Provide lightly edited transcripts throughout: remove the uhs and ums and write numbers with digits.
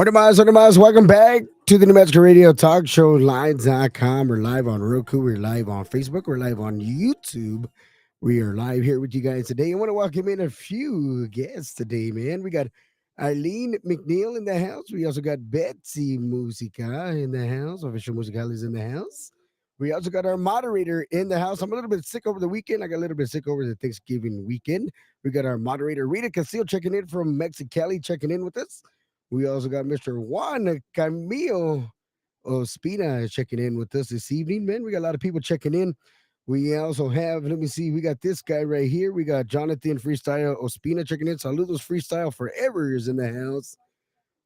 Hola más, welcome back to the New Mexico Radio Talk Show, live.com. We're live on Roku, we're live on Facebook, we're live on YouTube. We are live here with you guys today. I want to welcome in a few guests today, man. We got Eileen McNeil in the house. We also got Betsy Musica in the house. Official Musical is in the house. We also got our moderator in the house. I'm a little bit sick over the weekend. I got a little bit sick over the Thanksgiving weekend. We got our moderator, Rita Castillo, checking in from Mexicali, checking in with us. We also got Mr. Juan Camilo Ospina checking in with us this evening, man. We got a lot of people checking in. We also have, let me see, we got this guy right here. We got Jonathan Freestyle Ospina checking in. Saludos Freestyle Forever is in the house.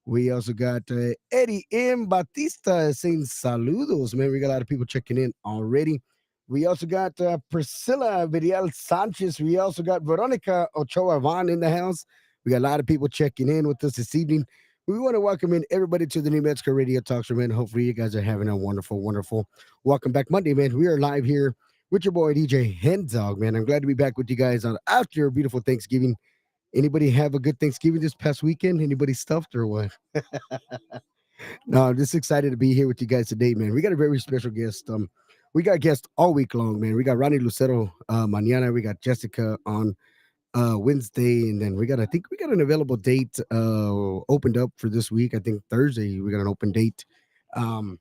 We also got Eddie M. Batista saying saludos, man. We got a lot of people checking in already. We also got Priscilla Vidal Sanchez. We also got Veronica Ochoa Van in the house. We got a lot of people checking in with us this evening. We want to welcome in everybody to the New Mexico Radio Talk Show, man. Hopefully, you guys are having a wonderful, wonderful welcome back Monday, man. We are live here with your boy DJ Hen Dog, man. I'm glad to be back with you guys on after a beautiful Thanksgiving. Anybody have a good Thanksgiving this past weekend? Anybody stuffed or what? No, I'm just excited to be here with you guys today, man. We got a very special guest. We got guests all week long, man. We got Ronnie Lucero mañana. We got Jessica on Wednesday, and then I think we got an available date opened up for this week. I think Thursday we got an open date. Um,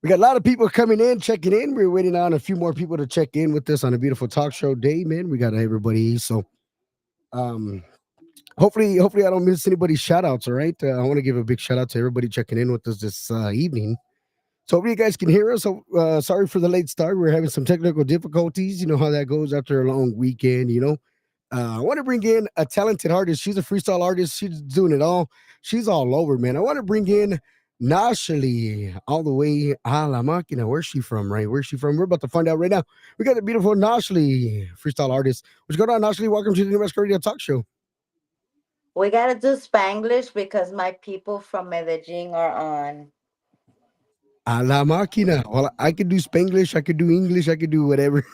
we got a lot of people coming in, checking in. We're waiting on a few more people to check in with us on a beautiful talk show day, man. We got everybody. So um, hopefully I don't miss anybody's shout outs. All right. I want to give a big shout out to everybody checking in with us this evening. So hopefully you guys can hear us. So sorry for the late start. We're having some technical difficulties. You know how that goes after a long weekend, you know. I want to bring in a talented artist. She's a freestyle artist. She's doing it all. She's all over, man. I want to bring in Nashali all the way a la máquina. Where's she from, right? Where's she from? We're about to find out right now. We got the beautiful Nashali, freestyle artist. What's going on, Nashali? Welcome to the New Mexico Radio Talk Show. We gotta do Spanglish because my people from Medellin are on. A la máquina. Well, I could do Spanglish. I could do English. I could do whatever.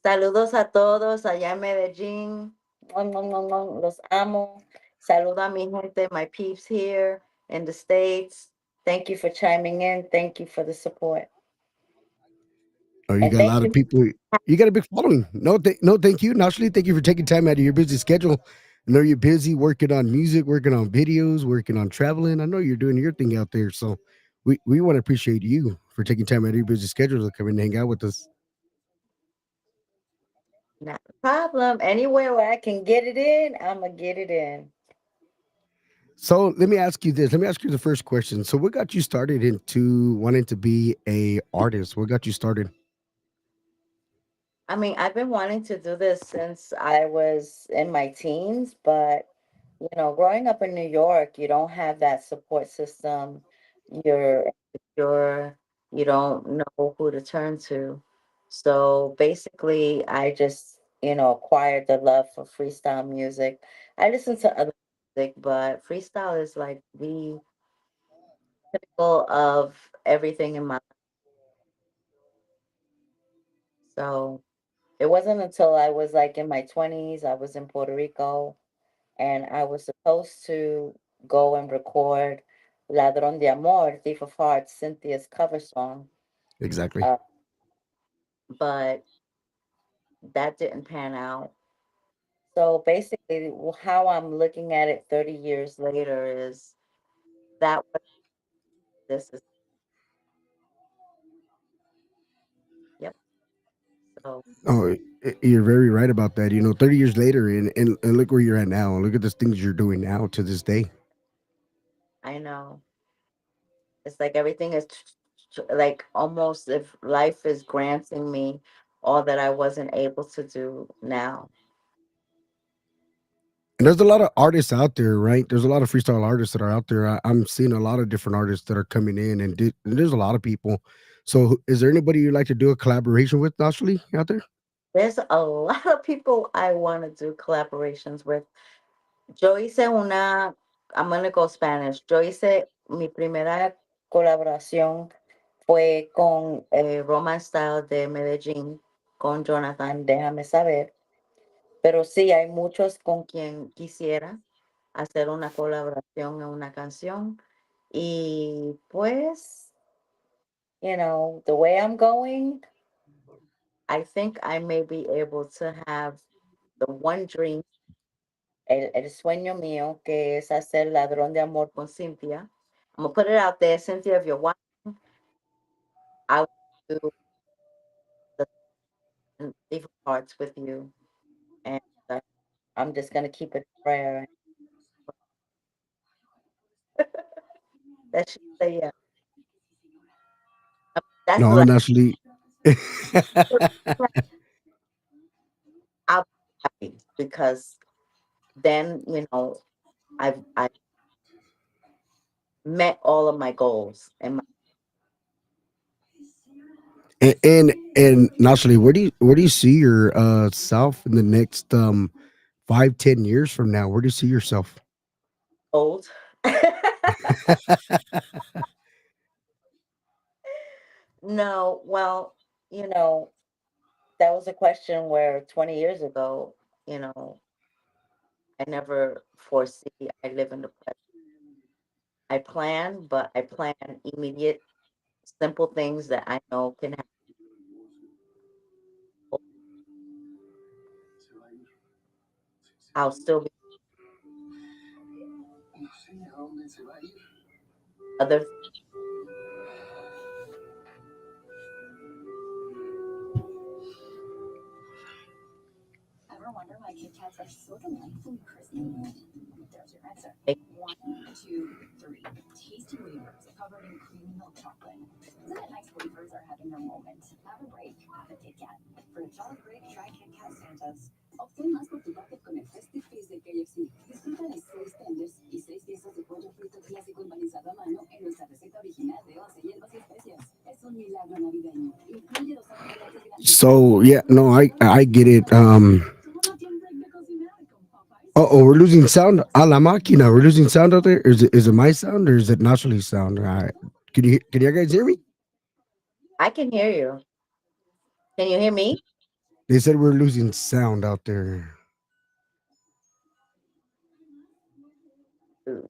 Saludos a todos allá en Medellín. Nom, nom, nom, nom. Los amo. Saludo a mi gente, my peeps here in the States. Thank you for chiming in. Thank you for the support. Oh, you And got a thank lot of you. people. You got a big following. No, thank you. Naturally, thank you for taking time out of your busy schedule. I know you're busy working on music, working on videos, working on traveling. I know you're doing your thing out there. So we want to appreciate you for taking time out of your busy schedule to come and hang out with us. Not a problem. Anywhere where I can get it in, I'm going to get it in. So let me ask you this. Let me ask you the first question. So what got you started into wanting to be a artist? What got you started? I mean, I've been wanting to do this since I was in my teens, but growing up in New York, you don't have that support system. You're insecure. You don't know who to turn to. So basically, I just, acquired the love for freestyle music. I listen to other music, but freestyle is like the pinnacle of everything in my life. So it wasn't until I was like in my 20s, I was in Puerto Rico, and I was supposed to go and record Ladrón de Amor, Thief of Hearts, Cynthia's cover song. Exactly. Uh, but that didn't pan out. So basically, how I'm looking at it 30 years later is that what this is. Yep. So Oh, you're very right about that. 30 years later, and look where you're at now. Look at the things you're doing now to this day. I know it's like everything is like almost if life is granting me all that I wasn't able to do now. And there's a lot of artists out there, right? There's a lot of freestyle artists that are out there. I'm seeing a lot of different artists that are coming in, and there's a lot of people. So, is there anybody you'd like to do a collaboration with, actually, out there? There's a lot of people I want to do collaborations with. Yo hice una, I'm gonna go Spanish. Yo hice mi primera colaboración fue con Roman Style de Medellín, con Jonathan, déjame saber. Pero sí, hay muchos con quien quisiera. hacer una colaboración en una canción. Y pues, the way I'm going, I think I may be able to have the one dream, el sueño mío, que es hacer Ladrón de Amor con Cynthia. I'm gonna put it out there, Cynthia, if you're watching, I will do the different parts with you, and uh, I'm just gonna keep it in prayer that she say yeah. That's No, the and last. actually, I'll be happy because then I've met all of my goals and my and naturally, where do you see your self in the next 5-10 years from now? Where do you see yourself? goals. No, well, you know, that was a question where 20 years ago, you know, I never foresee I live in the present. I plan, but I plan immediate, simple things that I know can happen. I'll still be other things. So yeah, no, I get it. Oh, we're losing sound. A la máquina. We're losing sound out there. Is it my sound or is it naturally sound? Can you guys hear me? I can hear you. Can you hear me? They said we're losing sound out there. Ooh.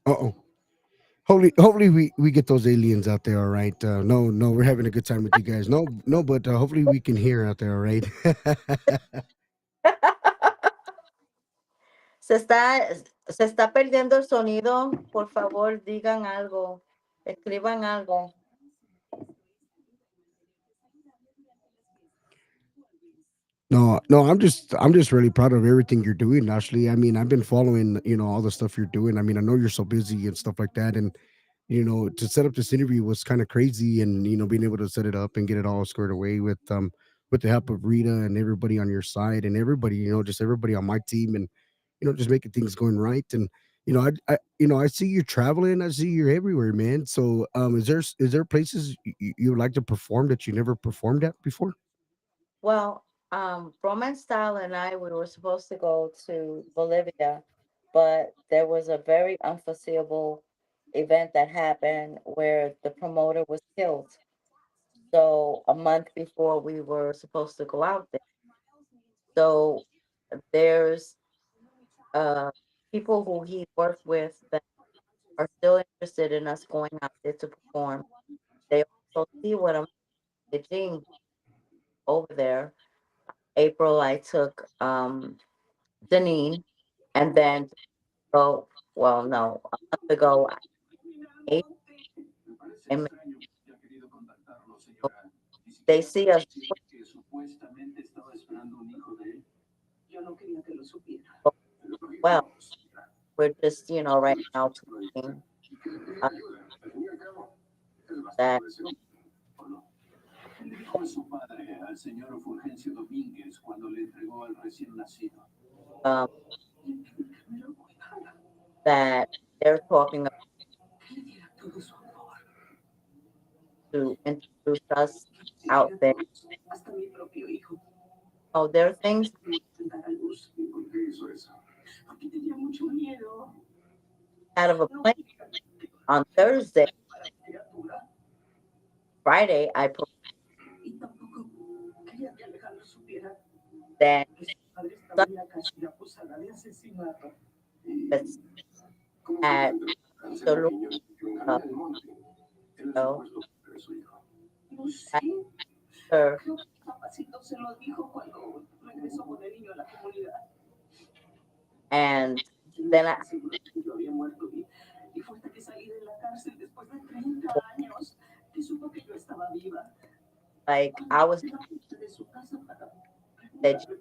Uh oh. Hopefully we get those aliens out there. All right. No, we're having a good time with you guys. No, but hopefully we can hear out there. All right. Se está, se está perdiendo el sonido. Por favor, digan algo. Escriban algo. No, I'm just really proud of everything you're doing, Ashley. I mean, I've been following, all the stuff you're doing. I mean, I know you're so busy and stuff like that, and to set up this interview was kind of crazy, and being able to set it up and get it all squared away with the help of Rita and everybody on your side and everybody, just everybody on my team, and just making things going right. And I see you traveling, I see you're everywhere, man. So is there places you would like to perform that you never performed at before? Well, Romance Style and I, we were supposed to go to Bolivia, but there was a very unforeseeable event that happened where the promoter was killed. So a month before we were supposed to go out there. So there's uh people who he worked with that are still interested in us going out there to perform. They also see what I'm doing over there. April, I took Janine, and then oh well, no, a month ago, April and Mexico, they see us well. We're just right now tweaking uh, that um that they're talking about to introduce us out there. Oh, there are things out of a plane on Thursday, Friday. I put that It's at Toluca, so after, and then I was that you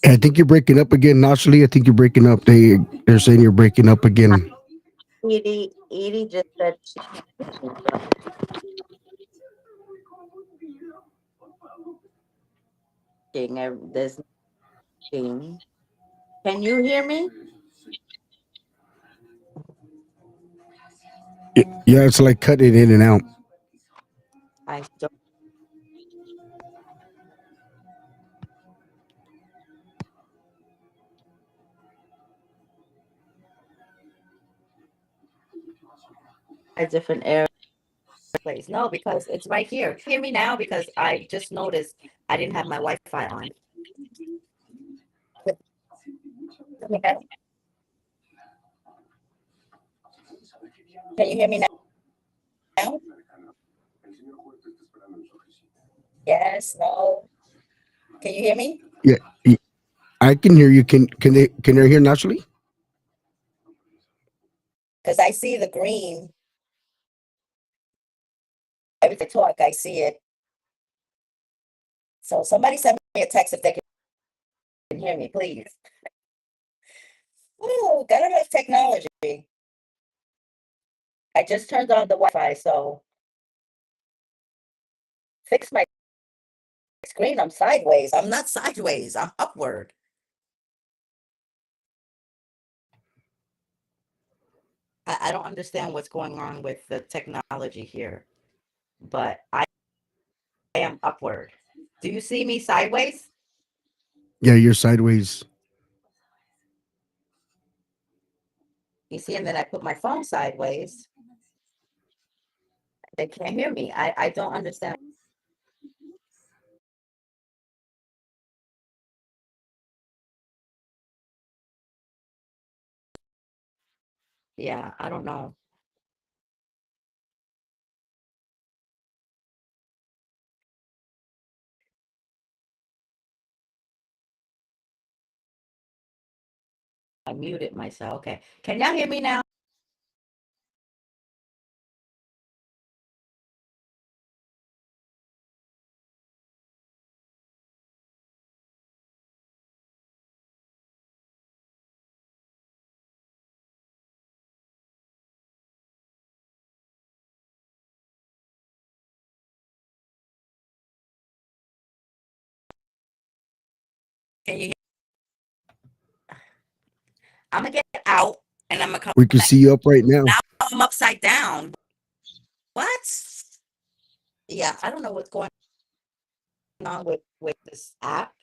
I think you're breaking up again, Nashley. I think you're breaking up. They're saying you're breaking up again. Edie just said she can't hear me, so there's nothing. Can you hear me? Yeah, it's like cutting in and out. I don't. A different area place. No, because it's right here. Hear me now because I just noticed I didn't have my Wi-Fi on. Okay. Can you hear me now? Yes, no. Can you hear me? Yeah, I can hear you. Can they hear Nashley? Because I see the green. Every time I talk, I see it. So somebody send me a text if they can hear me, please. Ooh, gotta love technology. I just turned on the Wi-Fi, so fix my screen. I'm sideways. I'm not sideways. I'm upward. I don't understand what's going on with the technology here, but I am upward. Do you see me sideways? Yeah, you're sideways. You see, and then I put my phone sideways. They can't hear me. I don't understand. Yeah, I don't know. I muted myself. Okay. Can y'all hear me now? Can you hear? I'm gonna get out and I'm gonna come We can back. see you up right now. Now I'm upside down. What? Yeah, I don't know what's going on with this app,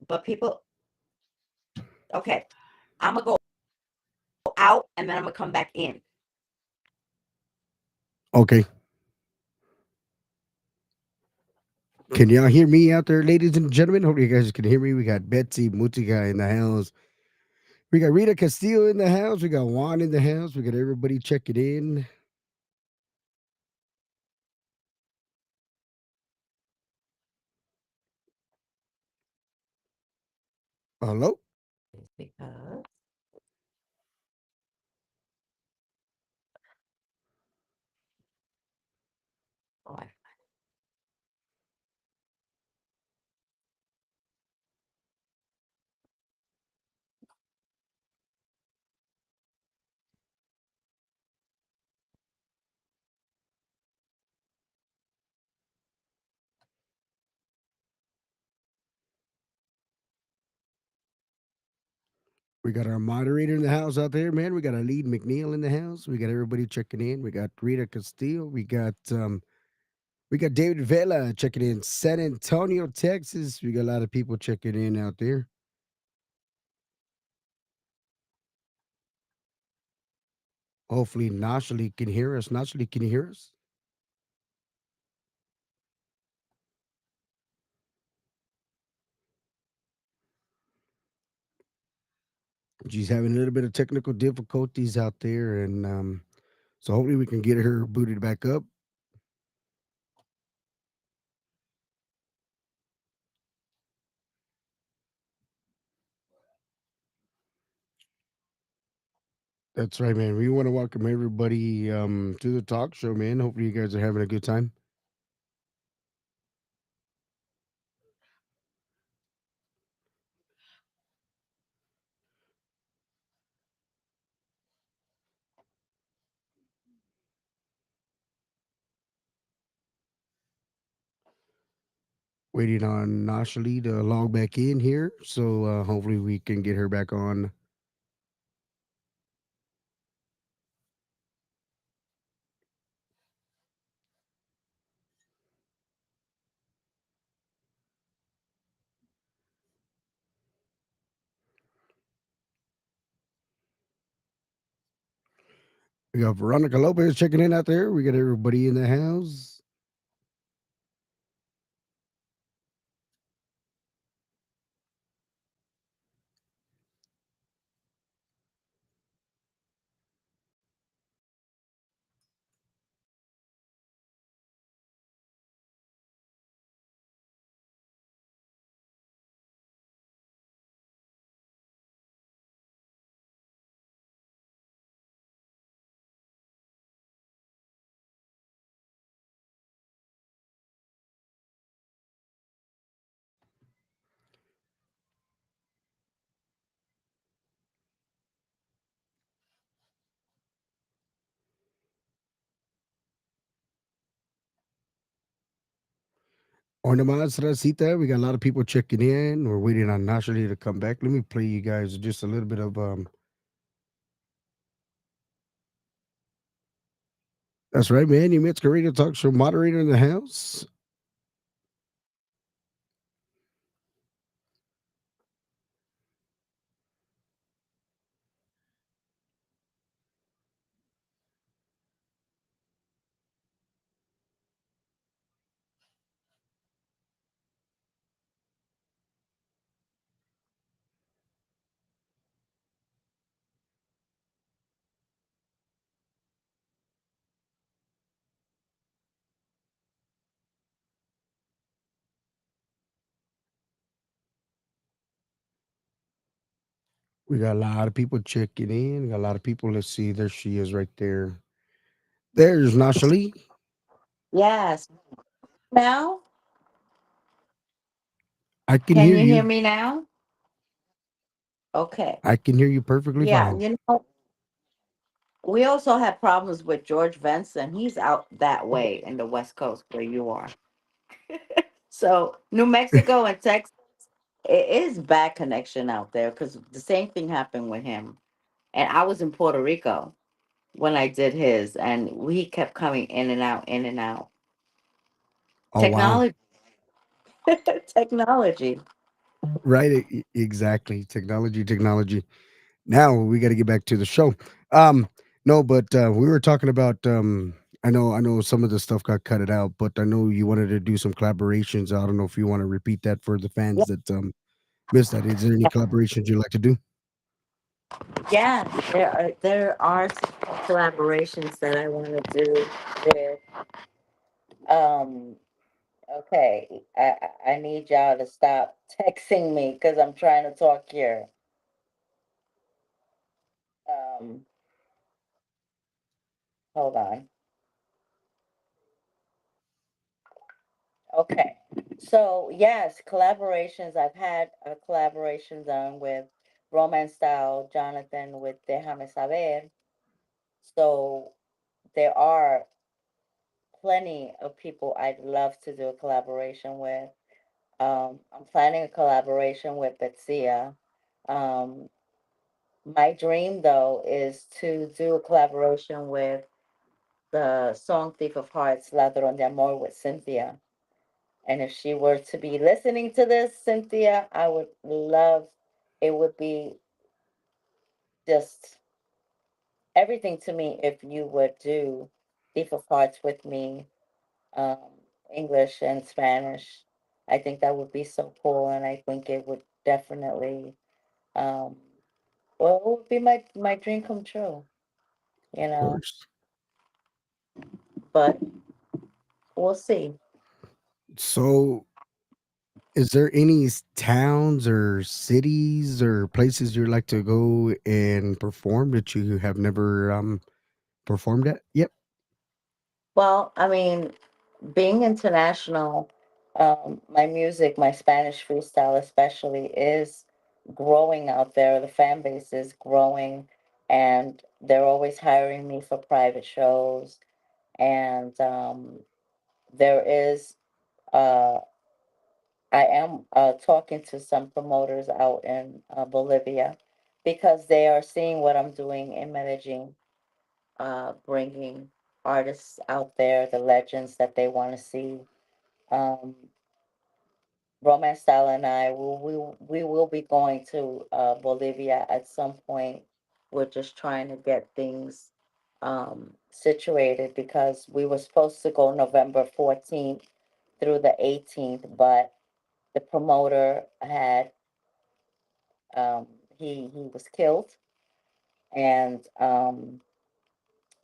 but people. Okay, I'm gonna go out and then I'm gonna come back in. Okay. Can y'all hear me out there, ladies and gentlemen? Hope you guys can hear me. We got Betsy Mutika in the house. We got Rita Castillo in the house. We got Juan in the house. We got everybody checking in. Hello? Because oh, We got our moderator in the house out there, man. We got our lead McNeil in the house. We got everybody checking in. We got Rita Castillo. We got We got David Vela checking in San Antonio, Texas. We got a lot of people checking in out there. Hopefully, Nashali can hear us. Nashali, can you hear us? She's having a little bit of technical difficulties out there, and so hopefully we can get her booted back up. That's right, man. We want to welcome everybody to the talk show, man. Hopefully, you guys are having a good time. Waiting on Nashali to log back in here, so hopefully we can get her back on. We got Veronica Lopez checking in out there. We got everybody in the house. Ornamas Racita, we got a lot of people checking in. We're waiting on Nashali to come back. Let me play you guys just a little bit of That's right, man. You Metzger Radio Talk Show moderator in the house. We got a lot of people checking in. Got a lot of people. Let's see. There she is right there. There's Nashali. Yes. Now, I can can hear you hear you. me now? Okay. I can hear you perfectly Yeah, fine. we also had problems with George Benson. He's out that way in the West Coast where you are. So, New Mexico and Texas, it is bad connection out there because the same thing happened with him. And I was in Puerto Rico when I did his, and we kept coming in and out, in and out. Oh wow. Technology, technology. Right. Exactly. Technology. Technology. Now we got to get back to the show. Um, no, but we were talking about. I know some of the stuff got cut it out, but I know you wanted to do some collaborations. I don't know if you want to repeat that for the fans that missed that. Is there any collaborations you'd like to do? Yeah, there are some collaborations that I want to do with. Okay, I need y'all to stop texting me because I'm trying to talk here. Um, Hold on. Okay, so yes, collaborations. I've had a collaboration done with Romance Style, Jonathan with Déjame Saber. So there are plenty of people I'd love to do a collaboration with. I'm planning a collaboration with Betsia. Um, my dream, though, is to do a collaboration with the song Thief of Hearts, Ladrón de Amor with Cynthia. And if she were to be listening to this, Cynthia, I would love it would be just everything to me if you would do Thief of Hearts with me, um, English and Spanish. I think that would be so cool, and I think it would definitely, um, well, it would be my dream come true, you Of know. course. But we'll see. So, is there any towns or cities or places you'd like to go and perform that you have never performed at? Yep. Well, I mean, being international, my music, my Spanish freestyle especially, is growing out there. The fan base is growing, and they're always hiring me for private shows. And there is, uh, I am talking to some promoters out in Bolivia because they are seeing what I'm doing in Medellin, bringing artists out there, the legends that they want to see. Um, Romance Style and I we will be going to Bolivia at some point. We're just trying to get things situated because we were supposed to go November 14th through the 18th, but the promoter had um, he was killed, and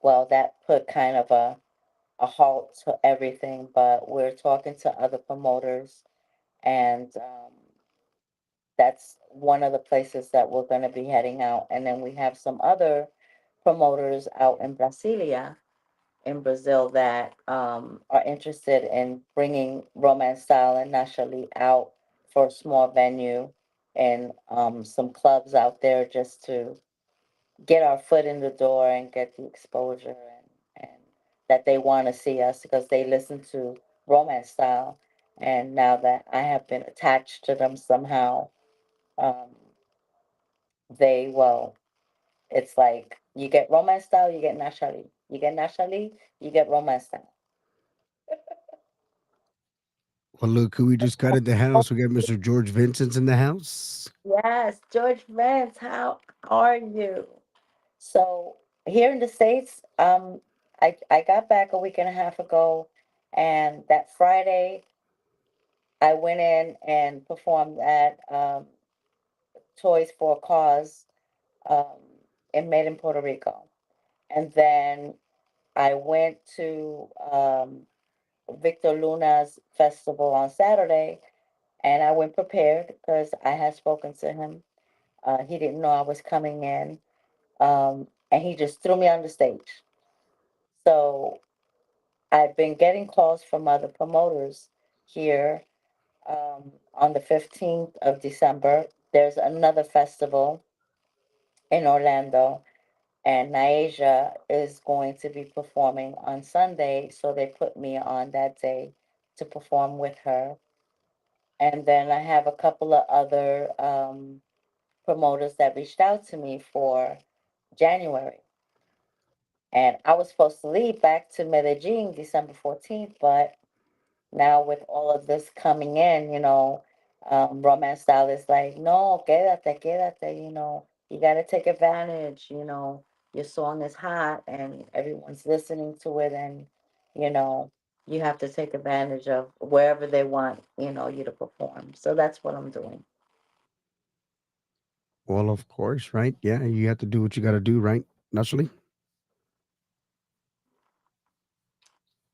well, that put kind of a halt to everything. But we're talking to other promoters, and that's one of the places that we're going to be heading out. And then we have some other promoters out in Brasilia, in Brazil, that are interested in bringing Romance Style and Nashali out for a small venue and some clubs out there just to get our foot in the door and get the exposure and that they want to see us because they listen to Romance Style. And now that I have been attached to them somehow, um, they, well, it's like you get Romance Style, you get Nashali. You get Nashali, you get Romance Style. Well, look who we just got in the house. We got Mr. George Vincent's in the house. Yes, George Vance, how are you? So here in the States, I got back a week and a half ago, and that Friday I went in and performed at Toys for a Cause um, in Made in Puerto Rico. And then I went to Victor Luna's festival on Saturday, and I went prepared because I had spoken to him. He didn't know I was coming in, and he just threw me on the stage. So I've been getting calls from other promoters here. On the 15th of December, there's another festival in Orlando, and Naija is going to be performing on Sunday. So they put me on that day to perform with her. And then I have a couple of other promoters that reached out to me for January. And I was supposed to leave back to Medellin December 14th, but now with all of this coming in, Romance Style is like, no, quédate, quédate, you got to take advantage, your song is hot and everyone's listening to it, and, you know, you have to take advantage of wherever they want, you to perform. So that's what I'm doing. Well, of course, right? Yeah, you have to do what you got to do, right? Naturally.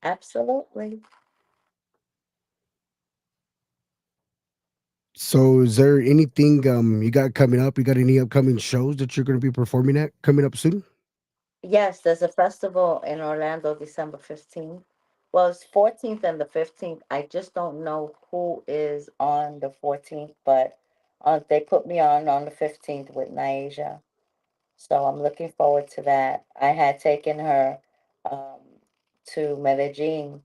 Absolutely. So, is there anything you got coming up? You got any upcoming shows that you're going to be performing at coming up soon? Yes, there's a festival in Orlando December 15th. Well, it's 14th and the 15th. I just don't know who is on the 14th, but they put me on the 15th with Naija. So I'm looking forward to that. I had taken her um, to Medellin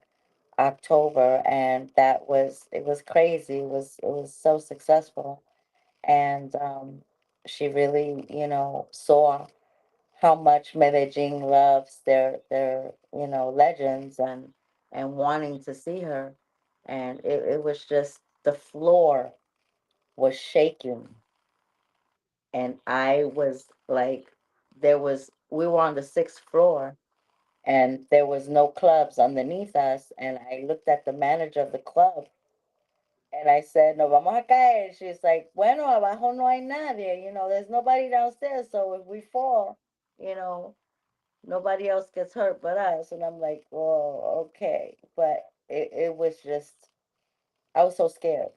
October, and it was crazy. It was so successful, and she really, saw how much Medellin loves their legends and wanting to see her, and it was just the floor was shaking, and I was like, there was we were on the sixth floor, and there was no clubs underneath us, and I looked at the manager of the club and I said, "No vamos a caer." She's like, "Bueno, abajo no hay nadie, there's nobody downstairs, so if we fall, you know, nobody else gets hurt but us." And I'm like, "Well, okay." But it was just, I was so scared.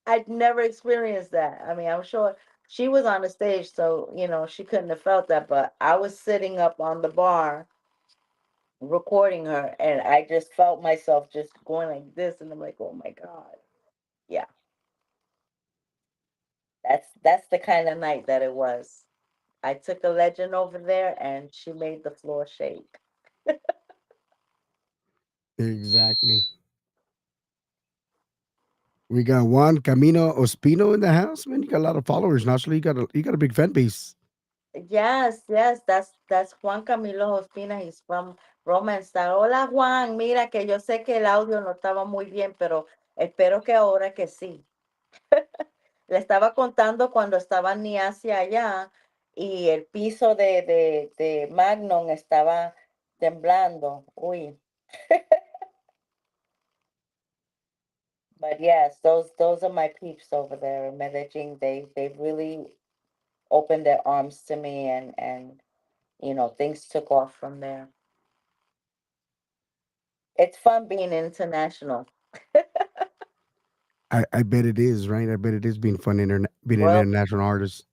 I'd never experienced that. I mean, I'm sure she was on the stage, so, she couldn't have felt that, but I was sitting up on the bar recording her, and I just felt myself just going like this, and I'm like, "Oh my God." Yeah, that's the kind of night that it was. I took a legend over there, and she made the floor shake. Exactly. We got Juan Camino Ospino in the house, man. You got a lot of followers. Naturally, you got a big fan base. Yes, yes, that's Juan Camilo Ospina. He's from Roma Star. Hola Juan, mira que yo sé que el audio no estaba muy bien, pero espero que ahora que sí. Le estaba contando cuando estaba ni hacia allá y el piso de Magnum estaba temblando. Uy. But yes, those are my peeps over there in Medellin. They really opened their arms to me, and things took off from there. It's fun being international. I bet it is, right? I bet it is being fun, being an Well, international artist.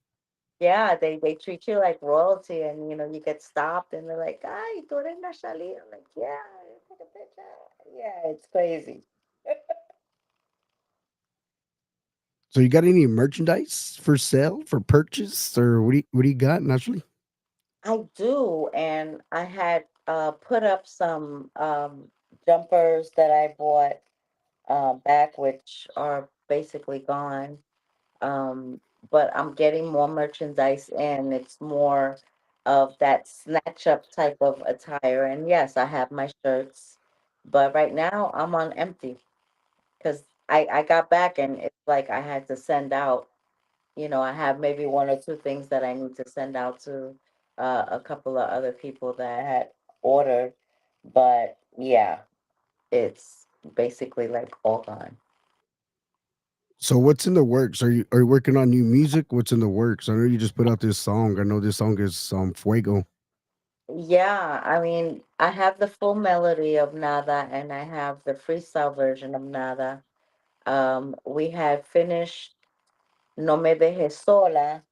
yeah, they treat you like royalty, and you get stopped, and they're like, "Ay, tú eres Nachali." I'm like, "Yeah, take a picture." Yeah, it's crazy. So you got any merchandise for sale, for purchase, or what do you got, naturally? I do, and I had put up some jumpers that I bought back, which are basically gone. Um, but I'm getting more merchandise in. It's more of that snatch up type of attire. And yes, I have my shirts, but right now I'm on empty because I got back and it's like I had to send out. I have maybe one or two things that I need to send out to a couple of other people that I had ordered. But yeah, it's basically like all gone. So what's in the works? Are you working on new music? What's in the works? I know you just put out this song. I know this song is Fuego. Yeah, I mean, I have the full melody of Nada and I have the freestyle version of Nada. We had finished No Me Dejes Sola,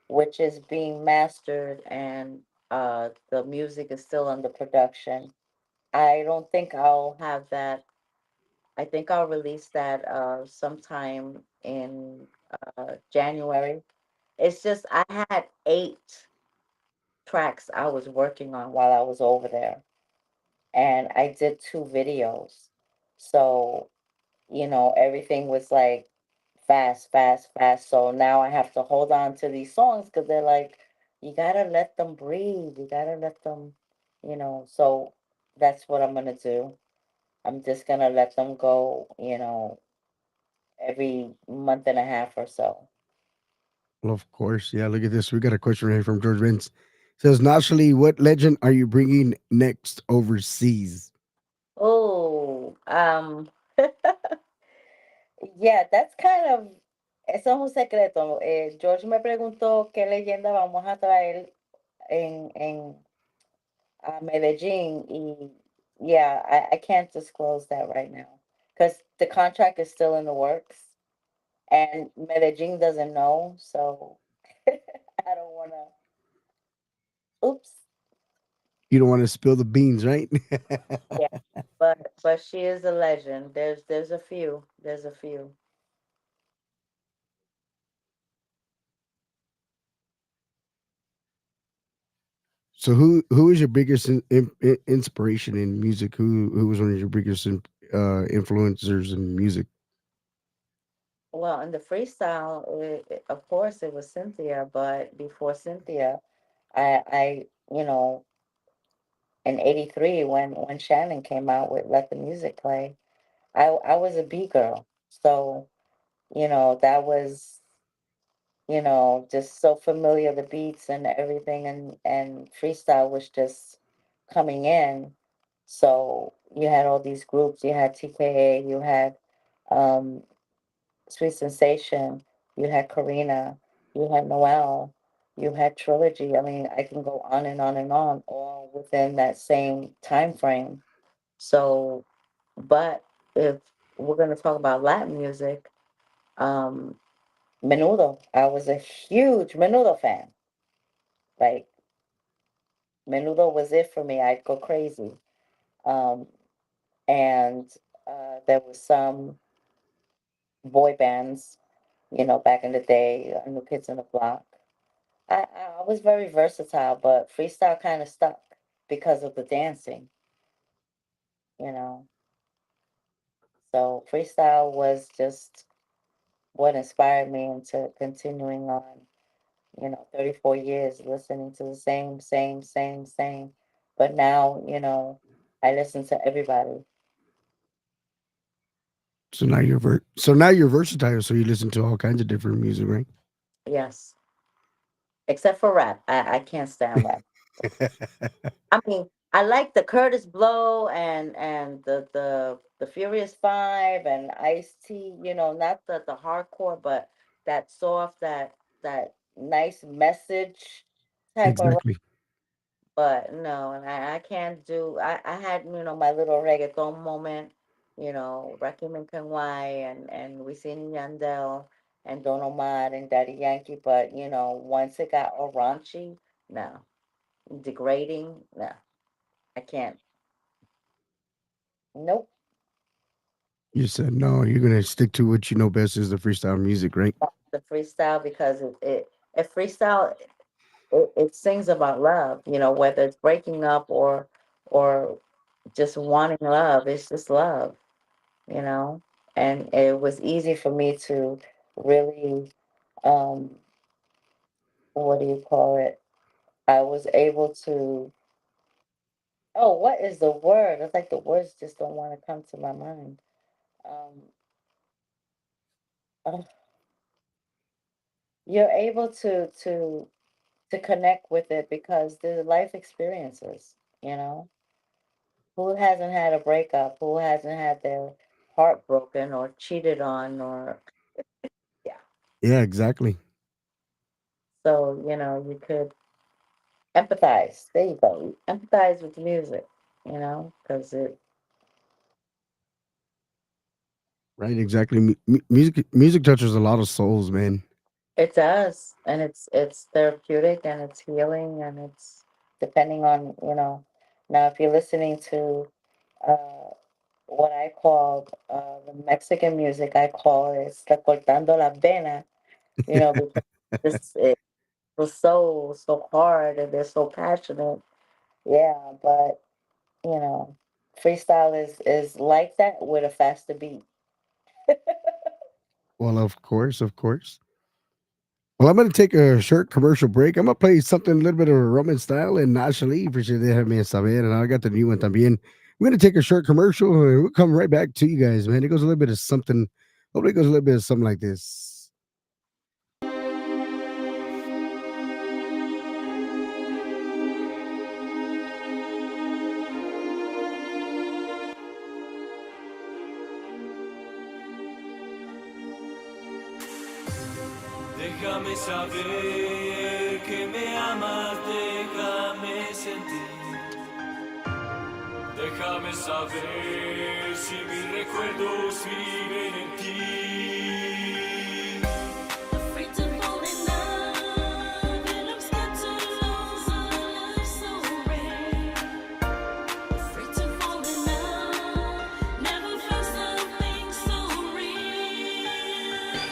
which is being mastered, and the music is still under production. I don't think I'll have that. I think I'll release that sometime in January. It's just I had 8 tracks I was working on while I was over there, and I did 2 videos. So, everything was like fast, fast, fast. So now I have to hold on to these songs because they're like, you gotta let them breathe. You gotta let them. So that's what I'm gonna do. I'm just gonna let them go, every month and a half or so. Well, of course. Yeah, look at this. We got a question right here from George Vince. Says, naturally, what legend are you bringing next overseas? Oh, yeah, that's kind of, eso es un secreto. George me preguntó qué leyenda vamos a traer en Medellín. Y yeah, I can't disclose that right now because the contract is still in the works and Medellin doesn't know. So I don't want to. Oops. You don't want to spill the beans, right? Yeah, but she is a legend. There's a few. There's a few. So who is your biggest inspiration in music? Who was one of your biggest influencers in music? Well, in the freestyle, of course, it was Cynthia, but before Cynthia, I in '83 when Shannon came out with "Let the Music Play," I was a B girl, so that was just so familiar the beats and everything, and freestyle was just coming in. So you had all these groups. You had TKA. You had um, Sweet Sensation. You had Karina. You had Noel. You had Trilogy. I mean, I can go on and on and on, all within that same time frame. So, but if we're going to talk about Latin music, um, Menudo. I was a huge Menudo fan. Like Menudo was it for me. I'd go crazy. Um, and there was some boy bands, back in the day, New Kids on the Block. I was very versatile, but freestyle kind of stuck because of the dancing, you know. So freestyle was just what inspired me into continuing on 34 years listening to the same. But now, I listen to everybody. So now you're versatile. So you listen to all kinds of different music, right? Yes. Except for rap. I can't stand rap. I mean, I like the Curtis Blow and the Furious Five and Ice T, not the hardcore, but that soft, that nice message type of. Exactly. But no, and I can't do. I had my little reggaeton moment, Rakim and Kanwai and Wisin y Yandel and Don Omar and Daddy Yankee. But once it got all raunchy, no, degrading, no, I can't. Nope, You said no. You're gonna stick to what you know best is the freestyle music, right? the freestyle because it freestyle it sings about love. Whether it's breaking up or just wanting love, it's just love. you know, and it was easy for me to really, um, what do you call it? I was able to, oh, what is the word? It's like the words just don't want to come to my mind. Um, uh, you're able to connect with it because the life experiences, you know. Who hasn't had a breakup? Who hasn't had their heart broken or cheated on or yeah. Yeah, exactly. So, you could empathize. There you go. Empathize with the music, because Right, exactly. Music touches a lot of souls, man. it does, and it's therapeutic and it's healing and it's depending on Now, if you're listening to uh, what I call the Mexican music, I call it "Está cortando la vena," because it was so hard and they're so passionate. Yeah, but you know, freestyle is like that with a faster beat. Well, of course, of course. Well, I'm going to take a short commercial break. I'm going to play something a little bit of a Roman style and actually, for sure, they have me saber, and I got the new one también. We're going to take a short commercial and we'll come right back to you guys, man. It goes a little bit of something, hopefully, it goes a little bit of something like this. Déjame saber que me amas, déjame sentir. Déjame saber si mis recuerdos viven en ti. Afraid to fall in love, and I'm scared to lose a life so rare. Afraid to fall in love, never felt something so real.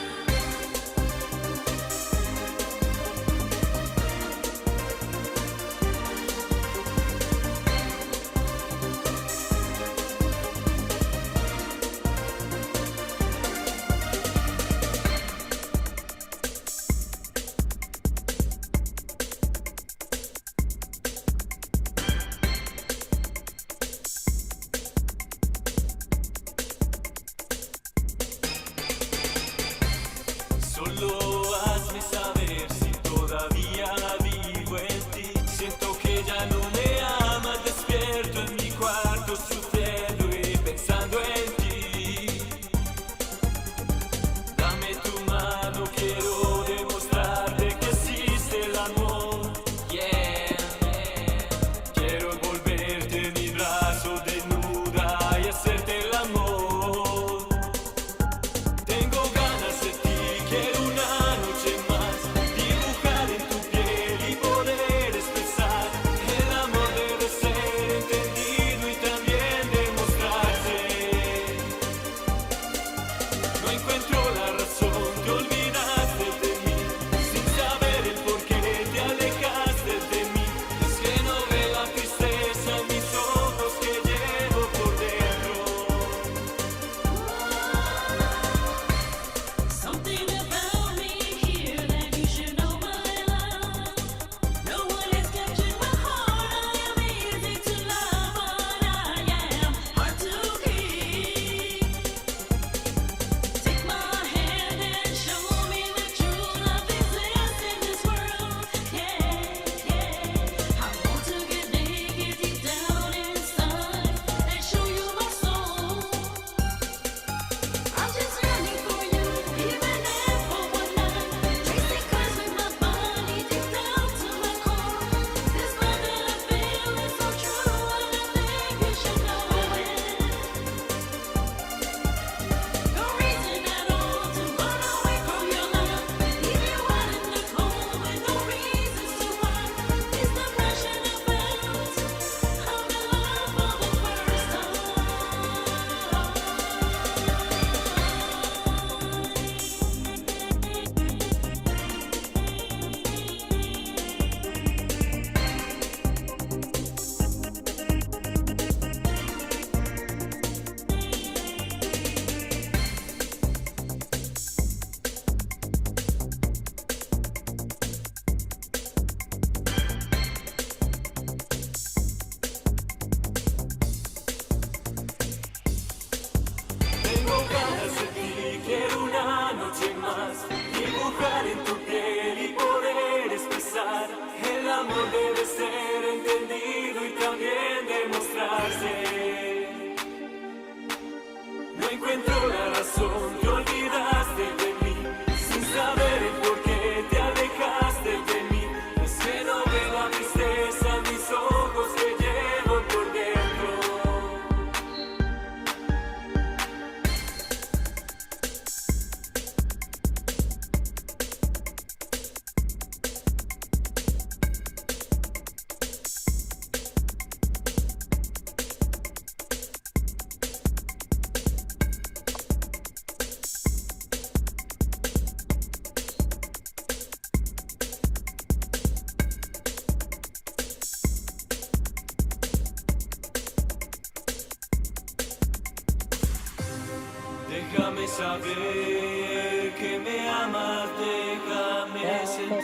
Déjame saber que me amas, déjame Dame. sentir.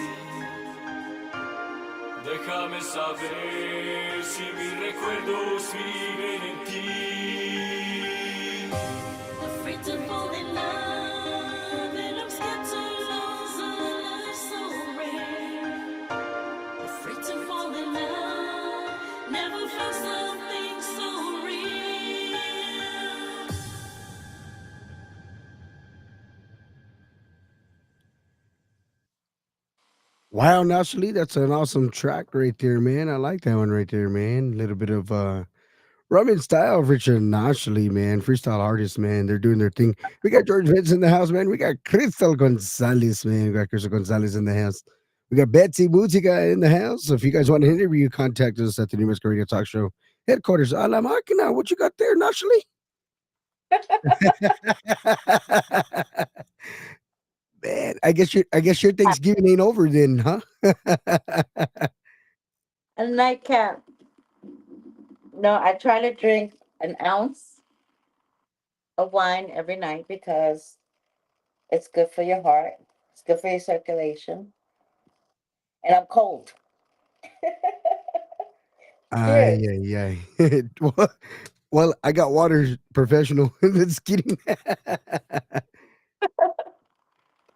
Déjame saber si mis recuerdos viven en ti. Afraid to fall in love, and I'm scared to lose a love so rare. Afraid to fall in love, never felt something so real. Wow, naturally, that's an awesome track right there, man. I like that one right there, man. A little bit of Rubbing style, Richard Nashley, man. Freestyle artists, man. They're doing their thing. We got George Vince in the house, man. We got Crystal Gonzalez, man. We got Crystal Gonzalez in the house. We got Betsy Boutica in the house. So if you guys want an interview, contact us at the New Mexico Radio Talk Show headquarters. A la máquina. What you got there, Nashley? Man, I guess your Thanksgiving ain't over then, huh? A nightcap. No, I try to drink an ounce of wine every night because it's good for your heart. It's good for your circulation. And I'm cold. Ay, Serious. ay, ay. Well, I got water professional. Just kidding.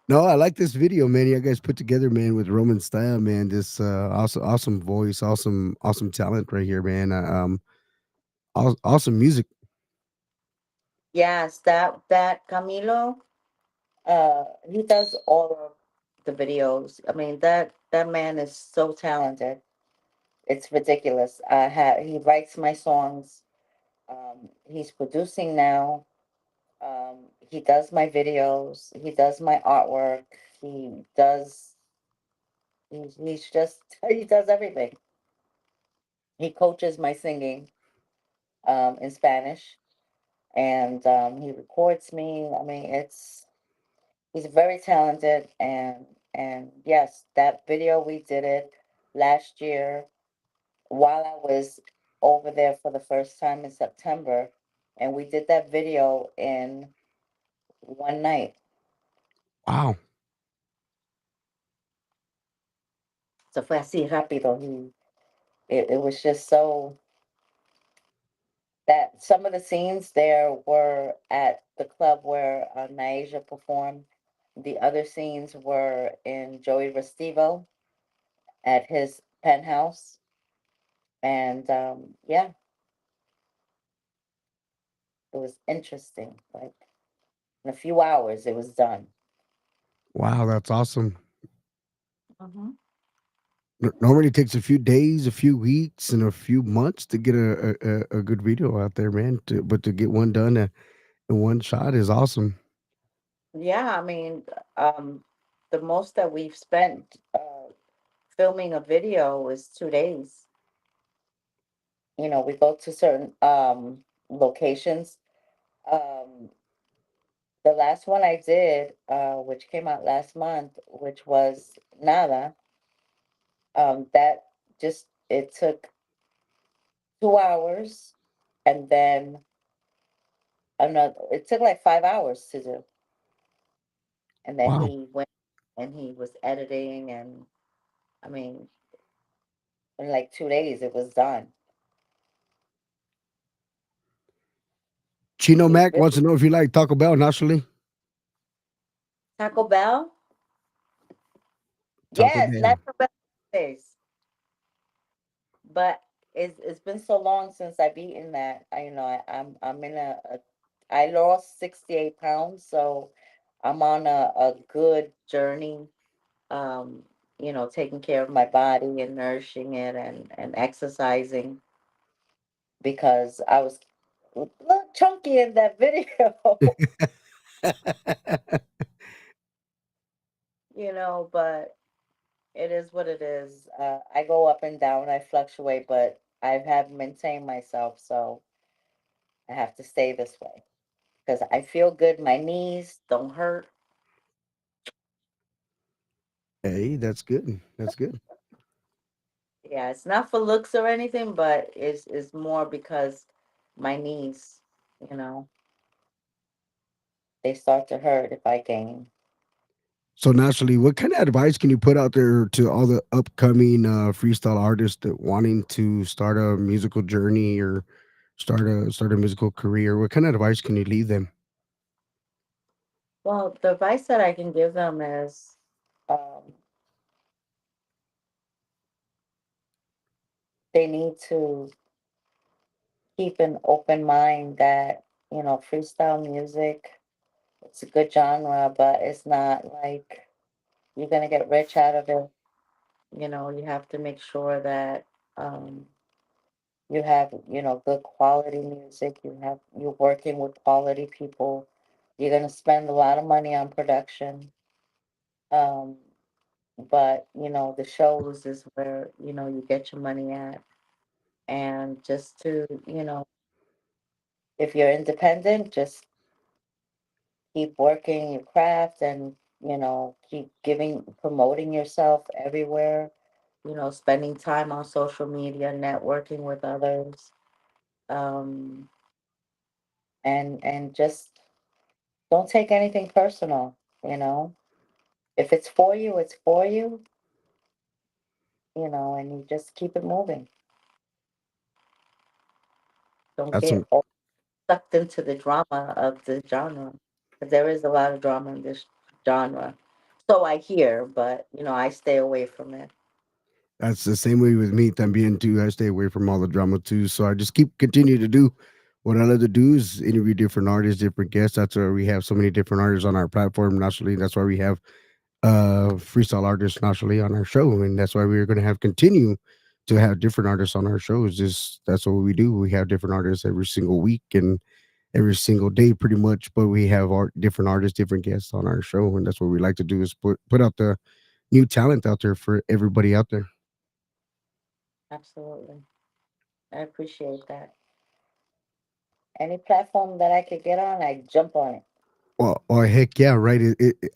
No, I like this video, man. You guys put together, man, with Roman style, man. This awesome voice, awesome talent right here, man. Awesome music. Yes, that Camilo, he does all of the videos. I mean, that man is so talented. It's ridiculous. He writes my songs. He's producing now. He does my videos. He does my artwork. He does. He's just he does everything. He coaches my singing in Spanish, and he records me. I mean, it's he's very talented, and yes, that video we did it last year while I was over there for the first time in September, and we did that video in one night. Wow, So fue así rápido. It was just so that some of the scenes there were at the club where Naija performed. The other scenes were in Joey Restivo at his penthouse. And yeah, it was interesting. Like in a few hours, it was done. wow, that's awesome. Hmm. Normally it takes a few days, a few weeks, and a few months to get a good video out there, man. But to get one done in one shot is awesome. Yeah, I mean, um, the most that we've spent filming a video was 2 days. We go to certain locations. Um, the last one I did, which came out last month, which was Nada, that just it took 2 hours, and then another. It took like 5 hours to do, and then Wow. he went and he was editing, and I mean, in like 2 days it was done. Chino He's Mac really wants to know if you like Taco Bell, naturally. Taco Bell. Taco Yes, Bell. Taco Bell is, but it's been so long since I've eaten that. I'm in I lost 68 pounds, so I'm on a good journey. Um, taking care of my body and nourishing it and exercising because I was a little chunky in that video, but it is what it is. I go up and down, I fluctuate, but I have maintained myself, so I have to stay this way because I feel good. My knees don't hurt. Hey, that's good. That's good. Yeah, it's not for looks or anything, but it's more because my knees, you know. they start to hurt if I gain. So naturally, what kind of advice can you put out there to all the upcoming freestyle artists that wanting to start a musical journey or start a musical career? What kind of advice can you leave them? Well, the advice that I can give them is um, they need to keep an open mind that, freestyle music, it's a good genre, but it's not like you're going to get rich out of it. You have to make sure that um, you have, good quality music. You're working with quality people. You're going to spend a lot of money on production. Um, but, the shows is where, you get your money at. And just to, if you're independent, just keep working your craft and, keep promoting yourself everywhere, spending time on social media, networking with others. Um, and just don't take anything personal, you know. If it's for you, it's for you, and you just keep it moving. Don't That's get all sucked into the drama of the genre. 'Cause there is a lot of drama in this genre. So I hear, but I stay away from it. That's the same way with me también too. I stay away from all the drama too. So I just keep continue to do what I love to do is interview different artists, different guests. That's why we have so many different artists on our platform nationally. That's why we have freestyle artists nationally on our show. And that's why we're gonna have continue to have different artists on our shows. Just that's what we do. We have different artists every single week and every single day pretty much, but we have different artists, different guests on our show. And that's what we like to do is put out the new talent out there for everybody out there. Absolutely. I appreciate that. Any platform that I could get on, I jump on it. Well, heck yeah, right.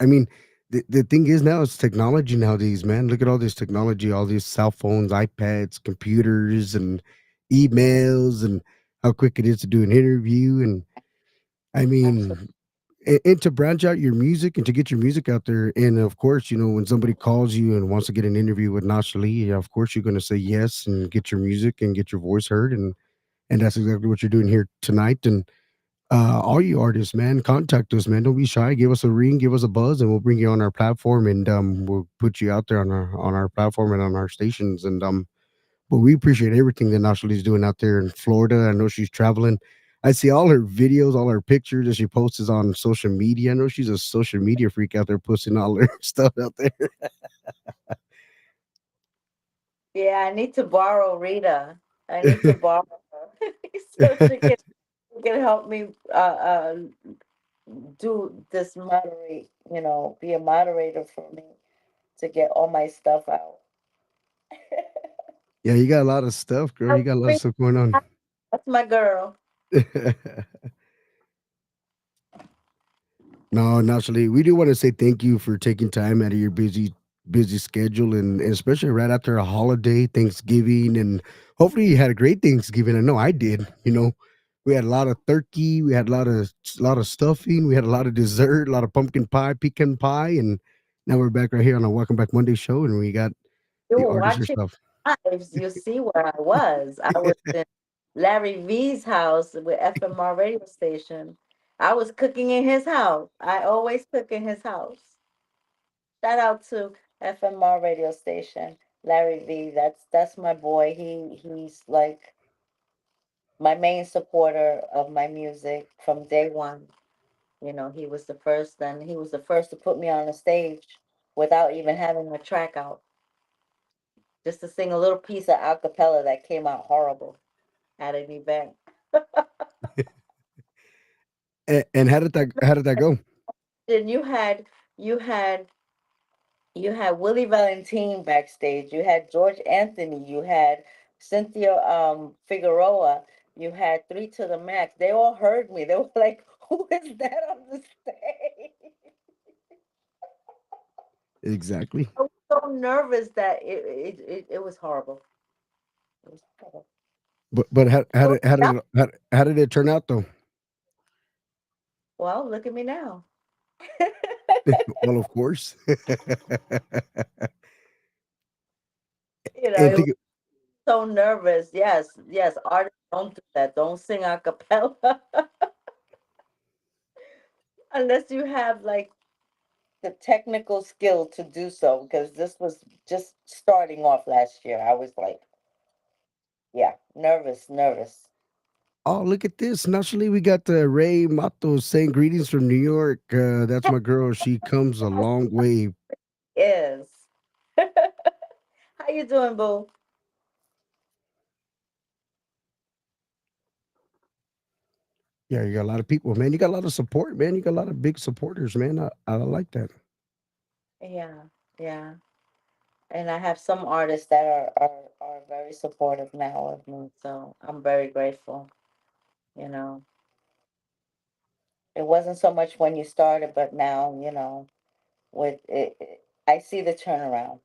I mean, the thing is now it's technology nowadays, man. Look at all this technology, all these cell phones, iPads, computers, and emails, and how quick it is to do an interview. And I Absolutely. mean, and to branch out your music and to get your music out there. And of course, when somebody calls you and wants to get an interview with Nasha, of course, you're going to say yes and get your music and get your voice heard. And that's exactly what you're doing here tonight. And all you artists, man, contact us, man. Don't be shy. Give us a ring, give us a buzz, and we'll bring you on our platform, and we'll put you out there on our platform and on our stations. And but we appreciate everything that Nashali's doing out there in Florida. I know she's traveling. I see all her videos, all her pictures that she posts on social media. I know she's a social media freak out there posting all her stuff out there. Yeah, I need to borrow Rita. I need to borrow her so she can help me do this moderate, be a moderator for me to get all my stuff out. Yeah, you got a lot of stuff, girl. You got a lot of stuff going on. That's my girl. No, naturally, we do want to say thank you for taking time out of your busy schedule, and especially right after a holiday, Thanksgiving, and hopefully you had a great Thanksgiving. I know I did. We had a lot of turkey, we had a lot of stuffing, we had a lot of dessert, a lot of pumpkin pie, pecan pie, and now we're back right here on a Welcome Back Monday show, and we got You the were artist watching herself. lives, you see where I was. I was in Larry V's house with FMR radio station. I was cooking in his house. I always cook in his house. Shout out to FMR radio station, Larry V. That's my boy. He's like my main supporter of my music from day one. He was the first to put me on the stage without even having a track out. Just to sing a little piece of acapella that came out horrible at an event. And how did that go? Then you had Willie Valentine backstage. You had George Anthony. You had Cynthia Figueroa. You had Three to the Max. They all heard me. They were like, "Who is that on the stage?" Exactly. I was so nervous that it was horrible. It was horrible. But how So did how did that it how, how did it turn out though? Well, look at me now. Well, of course. You know, And it was think, so nervous. Yes, yes, artists don't do that. Don't sing a cappella unless you have like the technical skill to do so, because this was just starting off last year. I was like, yeah, nervous, nervous. oh, look at this. Naturally, we got Ray Mato saying greetings from New York. That's my girl. She comes a long way. Is. How you doing, boo? Yeah, you got a lot of people, man. You got a lot of support, man. You got a lot of big supporters, man. I like that. Yeah, yeah. And I have some artists that are very supportive now of me, so I'm very grateful. You know, it wasn't so much when you started, but now, with I see the turnaround.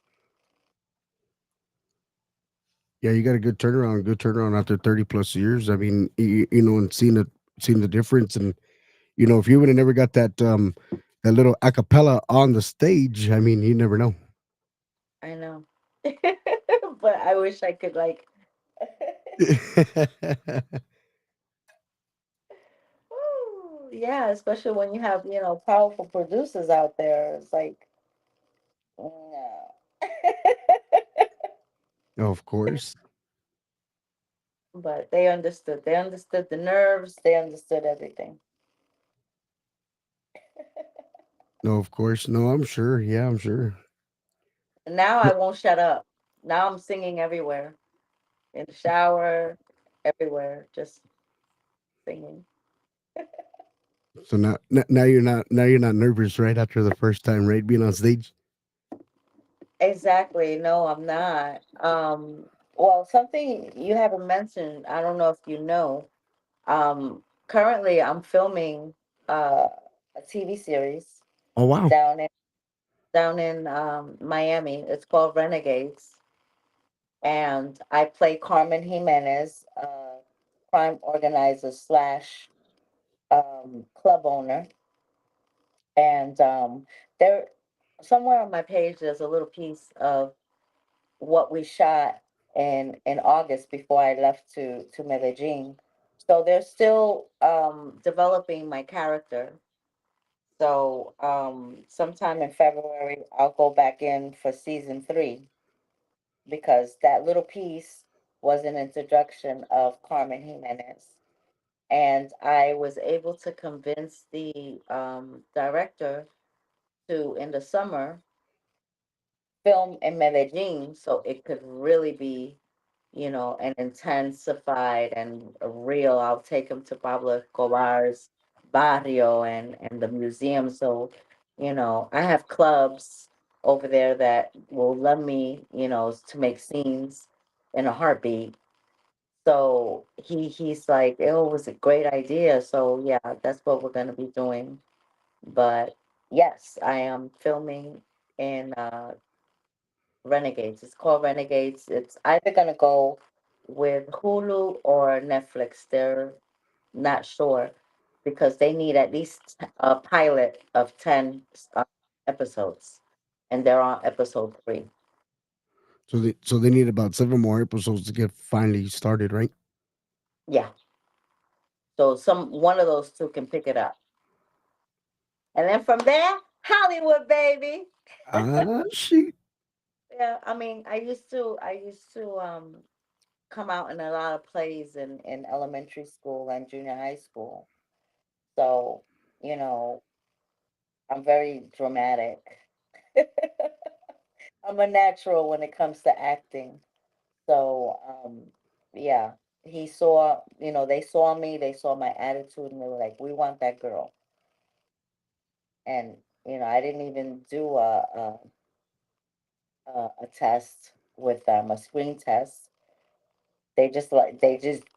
Yeah, you got a good turnaround after 30 plus years. I mean, and seeing the difference. And, if you would have never got that little acapella on the stage, I mean, you never know. I know. But I wish I could like woo, yeah, especially when you have, powerful producers out there. It's like, no. Of course. But they understood. They understood the nerves, they understood everything. No, of course. No, I'm sure. Yeah, I'm sure. Now I won't shut up. Now I'm singing everywhere. In the shower, everywhere, just singing. So now you're not nervous right after the first time, right? Being on stage. Exactly. No, I'm not. Well, something you haven't mentioned, I don't know if you know. Currently I'm filming a TV series Oh wow. down in Miami. It's called Renegades, and I play Carmen Jimenez, crime organizer slash club owner. And there, somewhere on my page, there's a little piece of what we shot in August before I left to Medellin. So they're still developing my character. So sometime in February, I'll go back in for season 3, because that little piece was an introduction of Carmen Jimenez. And I was able to convince the director to, in the summer, film in Medellin so it could really be, an intensified and a real. I'll take him to Pablo Escobar's barrio and the museum. So, I have clubs over there that will love me, to make scenes in a heartbeat. So he's like, "Oh, it was a great idea." So yeah, that's what we're gonna be doing. But yes, I am filming in Renegades. It's called Renegades. It's either gonna go with Hulu or Netflix. They're not sure because they need at least a pilot of 10 episodes, and they're on episode 3. So they need about 7 more episodes to get finally started, right? Yeah, so some one of those two can pick it up, and then from there, Hollywood, baby. Ah, shoot. Yeah, I mean, I used to come out in a lot of plays in elementary school and junior high school. So, you know, I'm very dramatic. I'm a natural when it comes to acting. So, yeah, they saw me, they saw my attitude, and they were like, "We want that girl." And I didn't even do a test with them, a screen test. They just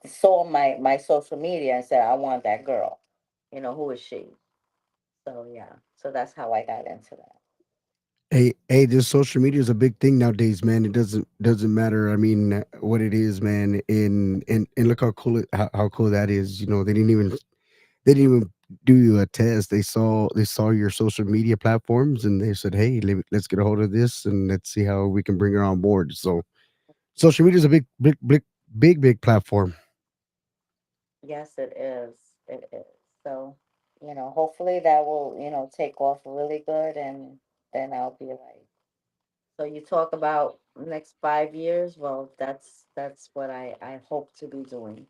saw my social media and said, "I want that girl." Who is she? So yeah, so that's how I got into that. Hey, this social media is a big thing nowadays, man. It doesn't matter. I mean, what it is, man. And look how cool how cool that is. They didn't even do you a test. They saw your social media platforms and they said, "Hey, let's get a hold of this and let's see how we can bring her on board." So social media is a big platform. Yes, it is. It is. So, hopefully that will, take off really good, and then I'll be like, so you talk about next 5 years. Well, that's what I hope to be doing.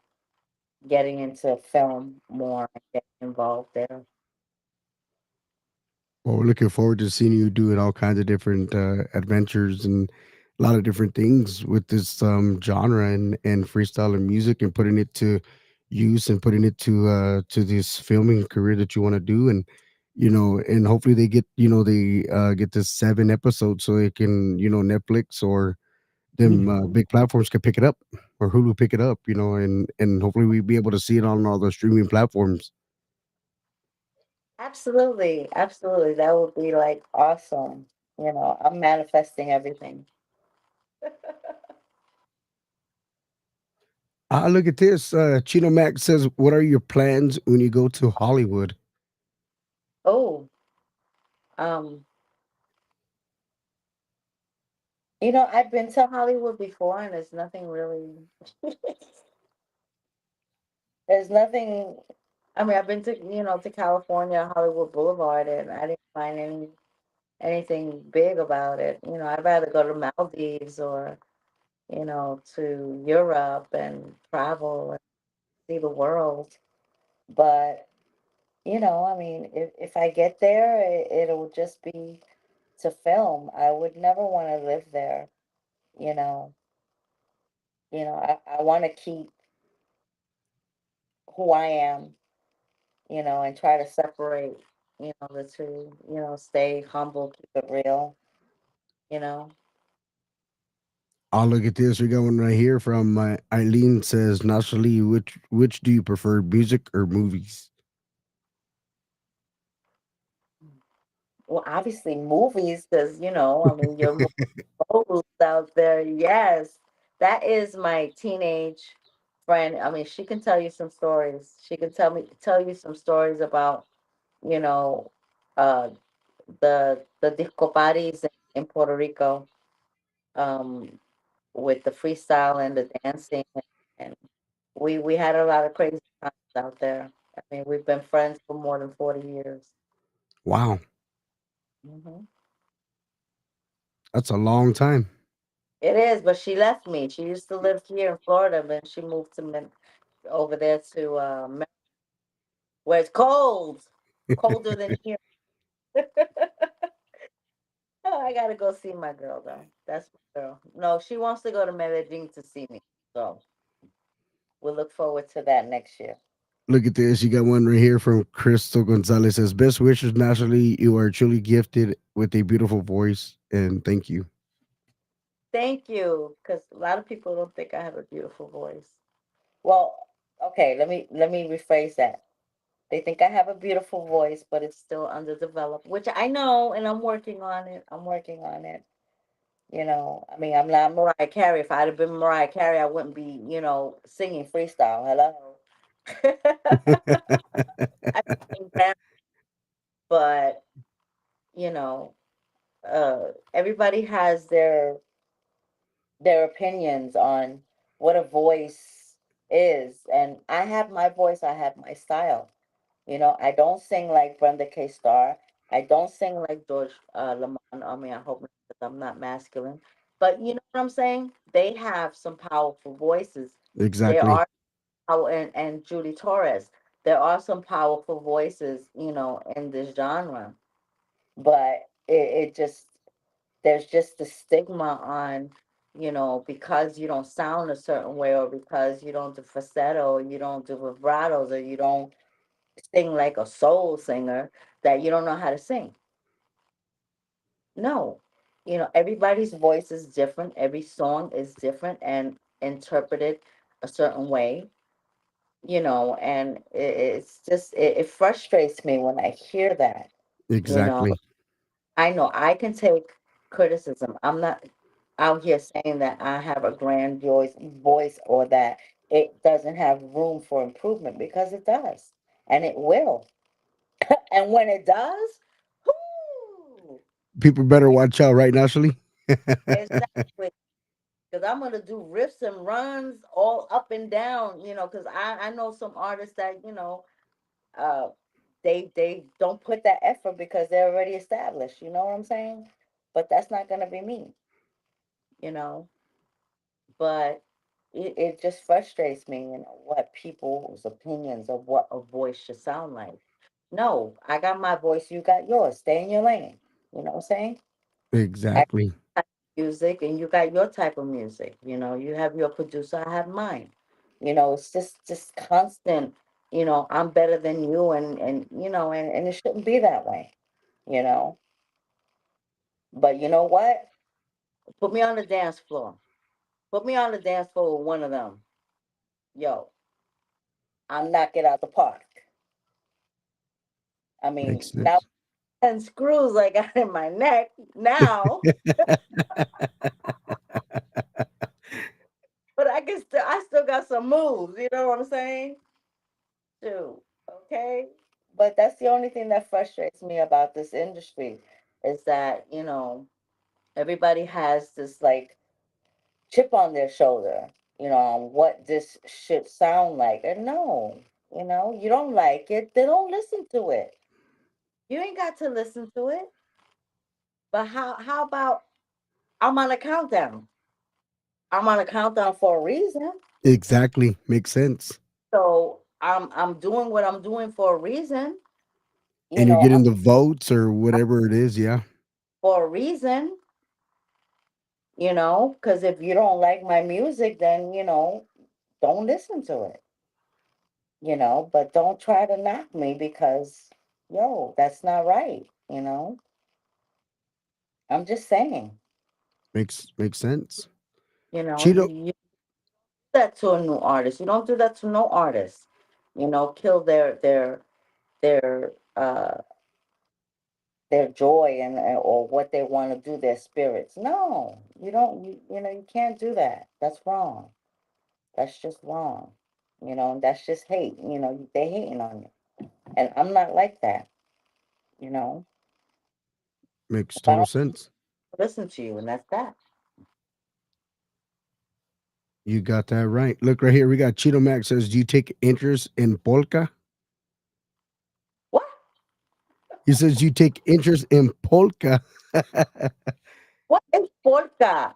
Getting into film more and getting involved there. Well, we're looking forward to seeing you doing all kinds of different adventures and a lot of different things with this genre and freestyle and music and putting it to use and putting it to this filming career that you want to do. And and hopefully they get this 7 episodes so they can Netflix or them big platforms can pick it up, or Hulu pick it up, and hopefully we be able to see it on all the streaming platforms. Absolutely, absolutely. That would be like awesome. I'm manifesting everything. Look at this. Chino Mac says, "What are your plans when you go to Hollywood?" Oh, um, I've been to Hollywood before, and there's nothing really. There's nothing. I mean, I've been to California, Hollywood Boulevard, and I didn't find anything big about it. I'd rather go to Maldives or to Europe and travel and see the world. But I mean, if I get there, it'll just be to film. I would never want to live there. You know, I want to keep who I am, and try to separate, the two, stay humble, keep it real, you know. Look at this. We got one right here from Eileen says, "Naturally, which do you prefer, music or movies?" Well, obviously movies, because, I mean, you're more exposed out there. Yes, that is my teenage friend. I mean, she can tell you some stories. She can tell you some stories about, you know, uh, the disco parties in Puerto Rico, um, with the freestyle and the dancing, and we had a lot of crazy times out there. I mean, we've been friends for more than 40 years. Wow, Hmm. that's a long time. It is, but she left me. She used to live here in Florida, but she moved over there to where it's cold, colder than here. Oh, I gotta go see my girl though. That's my girl. No, she wants to go to Medellin to see me. So we'll look forward to that next year. Look at this. You got one right here from Crystal Gonzalez says, "Best wishes, naturally. You are truly gifted with a beautiful voice, and thank you." Thank you, because a lot of people don't think I have a beautiful voice. Well, okay, let me rephrase that. They think I have a beautiful voice, but it's still underdeveloped, which I know, and I'm working on it. I'm working on it. I mean, I'm not Mariah Carey. If I'd have been Mariah Carey, I wouldn't be, singing freestyle. Hello. I sing rap, but you know, everybody has their opinions on what a voice is, and I have my voice. I have my style. I don't sing like Brenda K. Starr. I don't sing like George Lamont. I mean, I hope not, 'cause I'm not masculine. But you know what I'm saying? They have some powerful voices. There Exactly. are and Judy Torres. There are some powerful voices, in this genre. But it just there's just the stigma on, because you don't sound a certain way, or because you don't do falsetto, or you don't do vibratos, or you don't sing like a soul singer, that you don't know how to sing. No. Everybody's voice is different. Every song is different and interpreted a certain way, and it's just, it frustrates me when I hear that. You know, Exactly. I know I can take criticism. I'm not out here saying that I have a grandiose voice or that it doesn't have room for improvement, because it does, and it will. And when it does, whoo, People better watch out, right, Ashley? exactly. Because I'm gonna do riffs and runs all up and down, because I know some artists that, uh they don't put that effort because they're already established, you know what I'm saying? But that's not gonna be me, you know. But it just frustrates me, what people's opinions of what a voice should sound like. No, I got my voice, you got yours. Stay in your lane. You know what I'm saying? I Exactly. got music and you got your type of music. You have your producer, I have mine. It's just constant, I'm better than you and it shouldn't be that way, you know. But you know what? Put me on the dance floor. Put me on the dance floor with one of them. Yo, I'll knock it out the park. I Makes mean, not sense. 10 screws I got in my neck now, but I still got some moves, you know what I'm saying? Shoot, okay? But that's the only thing that frustrates me about this industry is that, everybody has this like chip on their shoulder, on what this should sound like. And no, you don't like it, then don't listen to it. You ain't got to listen to it. But how about I'm on a countdown? I'm on a countdown for a reason. Exactly. Makes sense. So I'm doing what I'm doing for a reason. And you're I'm getting the votes or whatever it is. Yeah. for a reason, because if you don't like my music, then don't listen to it, but don't try to knock me because yo, that's not right, I'm just saying, Makes sense. you, Cheeto. you do that to a new artist. You don't do that to no artist, kill their their joy and or what they want to do, their spirits. No, you don't. You can't do that. That's wrong. That's just wrong. And that's just hate. They hating on you, and I'm not like that. You know, Makes I total don't sense. listen to you, and that's that. You got that right. Look right here. We got Cheeto Max says, "Do you take interest in polka?" What? He says, "You take interest in polka." What is polka?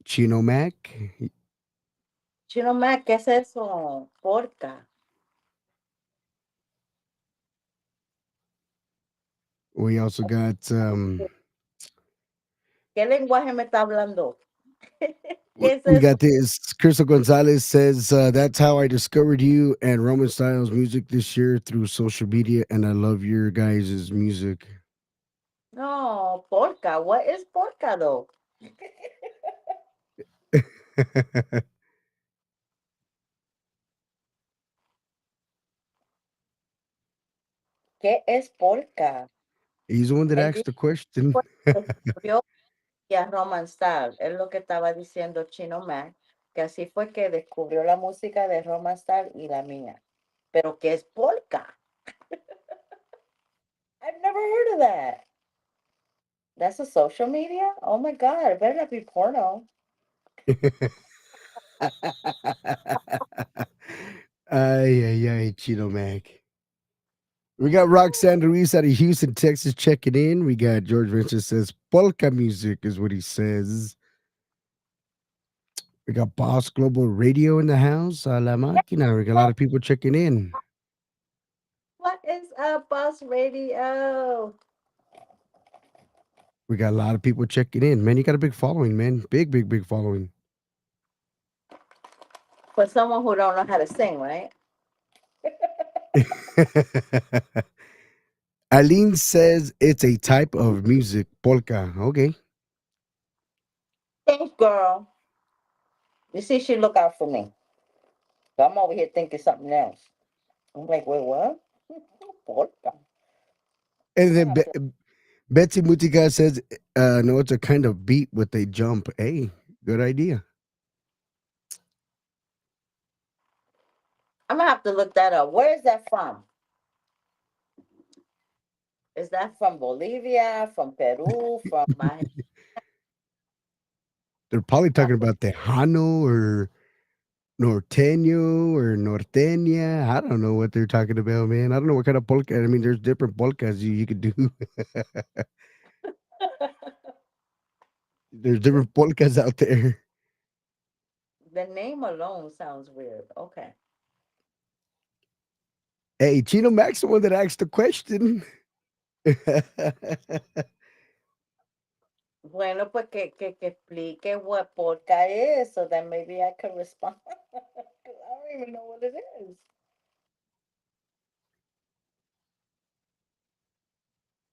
Chino Mac. Chino Mac, ¿qué es eso? Polka. We also got ¿Qué lenguaje me está hablando? ¿Qué es we eso? got this. Crystal Gonzalez says, "That's how I discovered you and Roman Styles music this year through social media, and I love your guys' music." No, polka. What is polka though? ¿Qué es polka? He's the one that Él asked dice the question. que descubrió y a Roman Star. Es lo que estaba diciendo Chino Mac, que así fue que descubrió la música de Roman Star y la mía. Pero ¿qué es polka? I've never heard of that. That's a social media? Oh my God, it better not be porno. Ay, ay, ay, Chino Mac. We got Roxanne Ruiz out of Houston, Texas checking in. We got George Vincent says polka music is what he says. We got Boss Global Radio in the house. A la máquina. We got a lot of people checking in. What is a bus radio? We got a lot of people checking in. Man, you got a big following, man. Big, big, big following. For someone who don't know how to sing, right? Aline says it's a type of music, polka. Okay. Thanks, girl. You see, she look out for me. So I'm over here thinking something else. I'm like, wait, what? Polka. And I then have to. Betsy Mutika says, no, it's a kind of beat with a jump. Hey, good idea. I'm gonna have to look that up. Where is that from? Is that from Bolivia, from Peru, from my? They're probably talking about Tejano or Norteño or Norteña. I don't know what they're talking about, man. I don't know what kind of polka. I mean, there's different polkas you could do. There's different polkas out there. The name alone sounds weird. Okay. Hey, Chino Max, the one that asked the question. Bueno, pues que explique what polka is, so then maybe I can respond. 'Cause I don't even know what it is.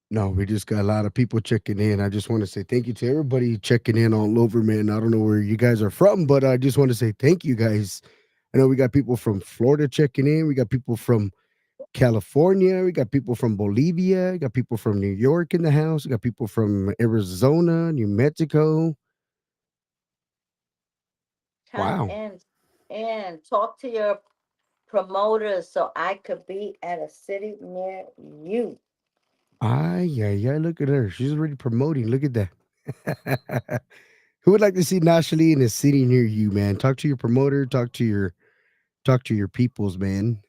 No, we just got a lot of people checking in. I just want to say thank you to everybody checking in all over, man. I don't know where you guys are from, but I just want to say thank you guys. I know we got people from Florida checking in. We got people from California. We got people from Bolivia. We got people from New York in the house. We got people from Arizona, New Mexico. Chime Wow. in and talk to your promoters so I could be at a city near you. Ah, yeah, yeah. Look at her. She's already promoting. Look at that. Who would like to see Nashali in a city near you, man? Talk to your promoter. Talk to your peoples, man.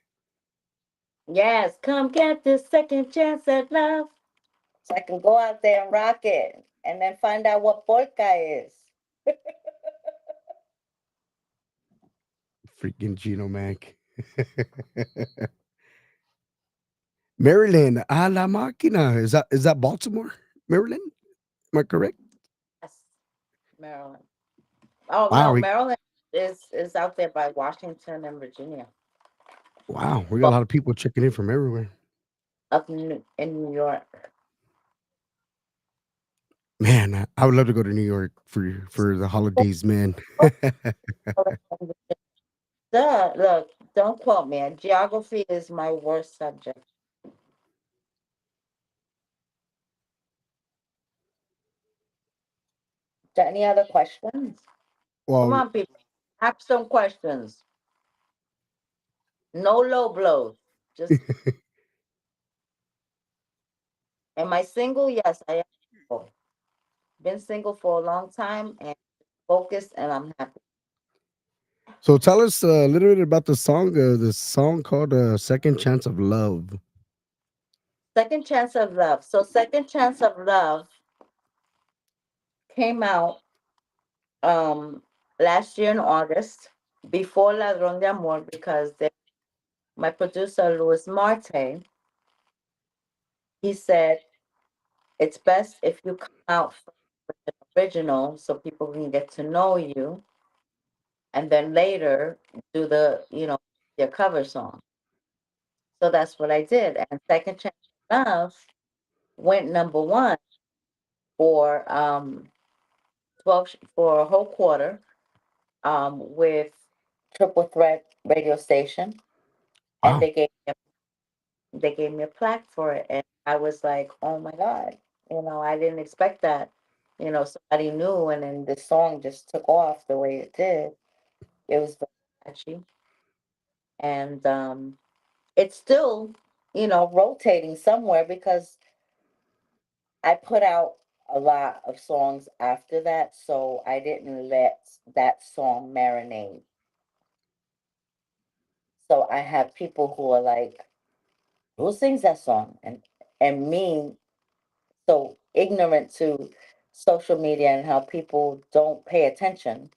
Yes, come get this second chance at love. So I can go out there and rock it and then find out what polka is. Freaking Gino Mac. Maryland, a la máquina. Is that Baltimore, Maryland? Am I correct? Yes, Maryland. Oh Wow, no, Maryland is out there by Washington and Virginia. we got a But lot of people checking in from everywhere. in New York. Man, I would love to go to New York for the holidays, man. Duh, look, don't quote me. Geography is my worst subject. Any other questions? Come Well, on, people. Ask some questions. No low blows. Just am I single? Yes, I am single. Been single for a long time and focused, and I'm happy. so tell us a little bit about the song called "Second Chance of Love." Second Chance of Love. So, Second Chance of Love came out last year in August before Ladrón de Amor because my producer Luis Marte, he said it's best if you come out first with an original so people can get to know you, and then later do your cover song. So that's what I did, and Second Chance of Love went number one for 12 for a whole quarter with Triple Threat radio station, and Wow. they gave me a plaque for it, and I was like, oh my god, I didn't expect that. Somebody knew, and then the song just took off the way it did. It was very catchy, and it's still rotating somewhere because I put out a lot of songs after that, so I didn't let that song marinate. So I have people who are like, who sings that song? And me, so ignorant to social media and how people don't pay attention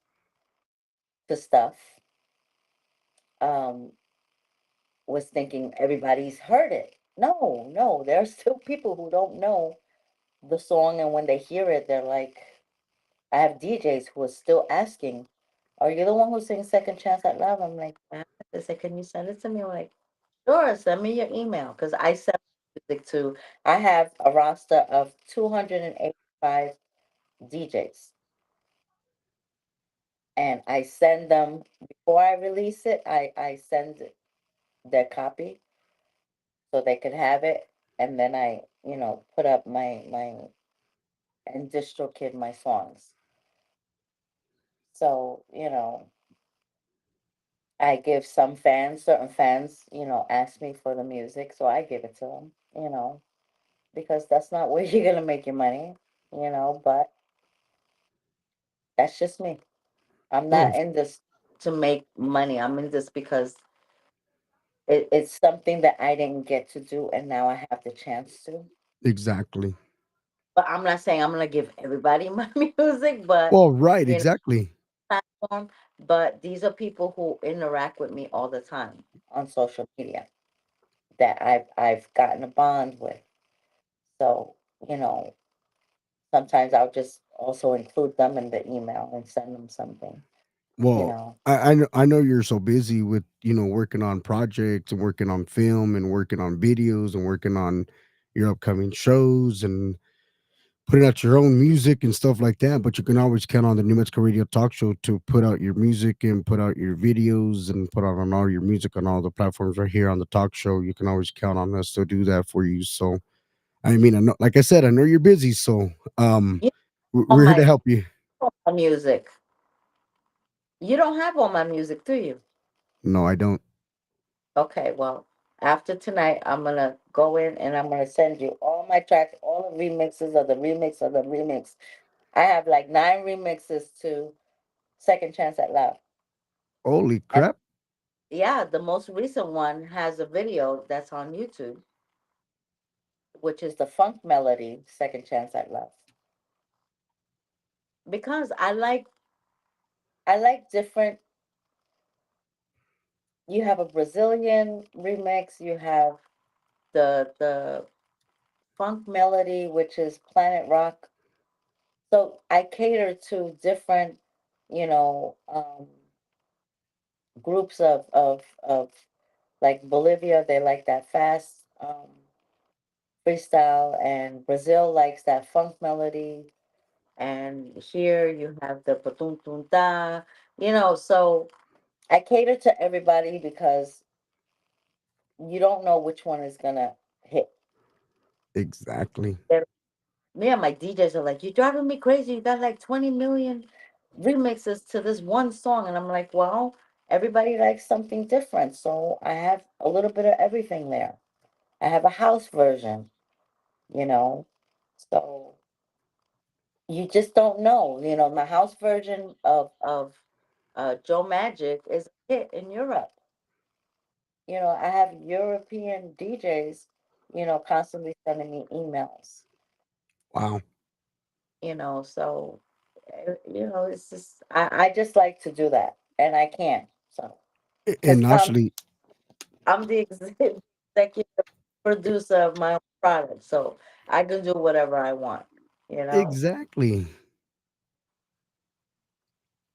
to stuff, um, was thinking everybody's heard it. No, no, there are still people who don't know the song, and when they hear it, they're like, I have DJs who are still asking, "Are you the one who sings Second Chance at Love?" I'm like, "Yeah." They say, "Can you send it to me?" I'm like, "Sure, send me your email." Because I send music to, I have a roster of 285 DJs, and I send them before I release it. I send their copy so they could have it, and then I put up my and DistroKid my songs. So I give some fans, certain fans, ask me for the music, so I give it to them, because that's not where you're gonna make your money, but that's just me. I'm Oh, not in this to make money. I'm in this because it's something that I didn't get to do, and now I have the chance to. exactly. But I'm not saying I'm gonna give everybody my music, but Well, right, you know, exactly. platform. But these are people who interact with me all the time on social media that I've gotten a bond with. So, you know, sometimes I'll just also include them in the email and send them something, you Well, know. I know you're so busy with working on projects and working on film and working on videos and working on your upcoming shows and putting out your own music and stuff like that. But you can always count on the New Mexico Radio Talk Show to put out your music and put out your videos and put out on all your music on all the platforms right here on the talk show. You can always count on us to do that for you. So I mean, I know, like I said, I know you're busy, so um, You know, we're here to help you. all my music. You don't have all my music, do you? No, I don't. Okay, well, after tonight, I'm gonna go in and I'm gonna send you all my tracks, all the remixes of the remix of the remix. I have like 9 remixes to Second Chance at Love. Holy And crap! yeah, the most recent one has a video that's on YouTube, which is the funk melody, Second Chance at Love. Because I like different. You have a Brazilian remix, you have the funk melody, which is Planet Rock. So I cater to different, you know, groups of like Bolivia, they like that fast freestyle, and Brazil likes that funk melody. And here you have the patum tum ta, so I cater to everybody because you don't know which one is gonna hit. Exactly. They're- Me and my DJs are like, "You're driving me crazy. You got like 20 million remixes to this one song." And I'm like, "Well, everybody likes something different. So I have a little bit of everything there. I have a house version, you know. So you just don't know. My house version of Joe Magic is a hit in Europe. I have European DJs, constantly sending me emails, Wow. so it's just I just like to do that, and I can't. So because And actually, I'm the executive producer of my own product, so I can do whatever I want. You know. exactly.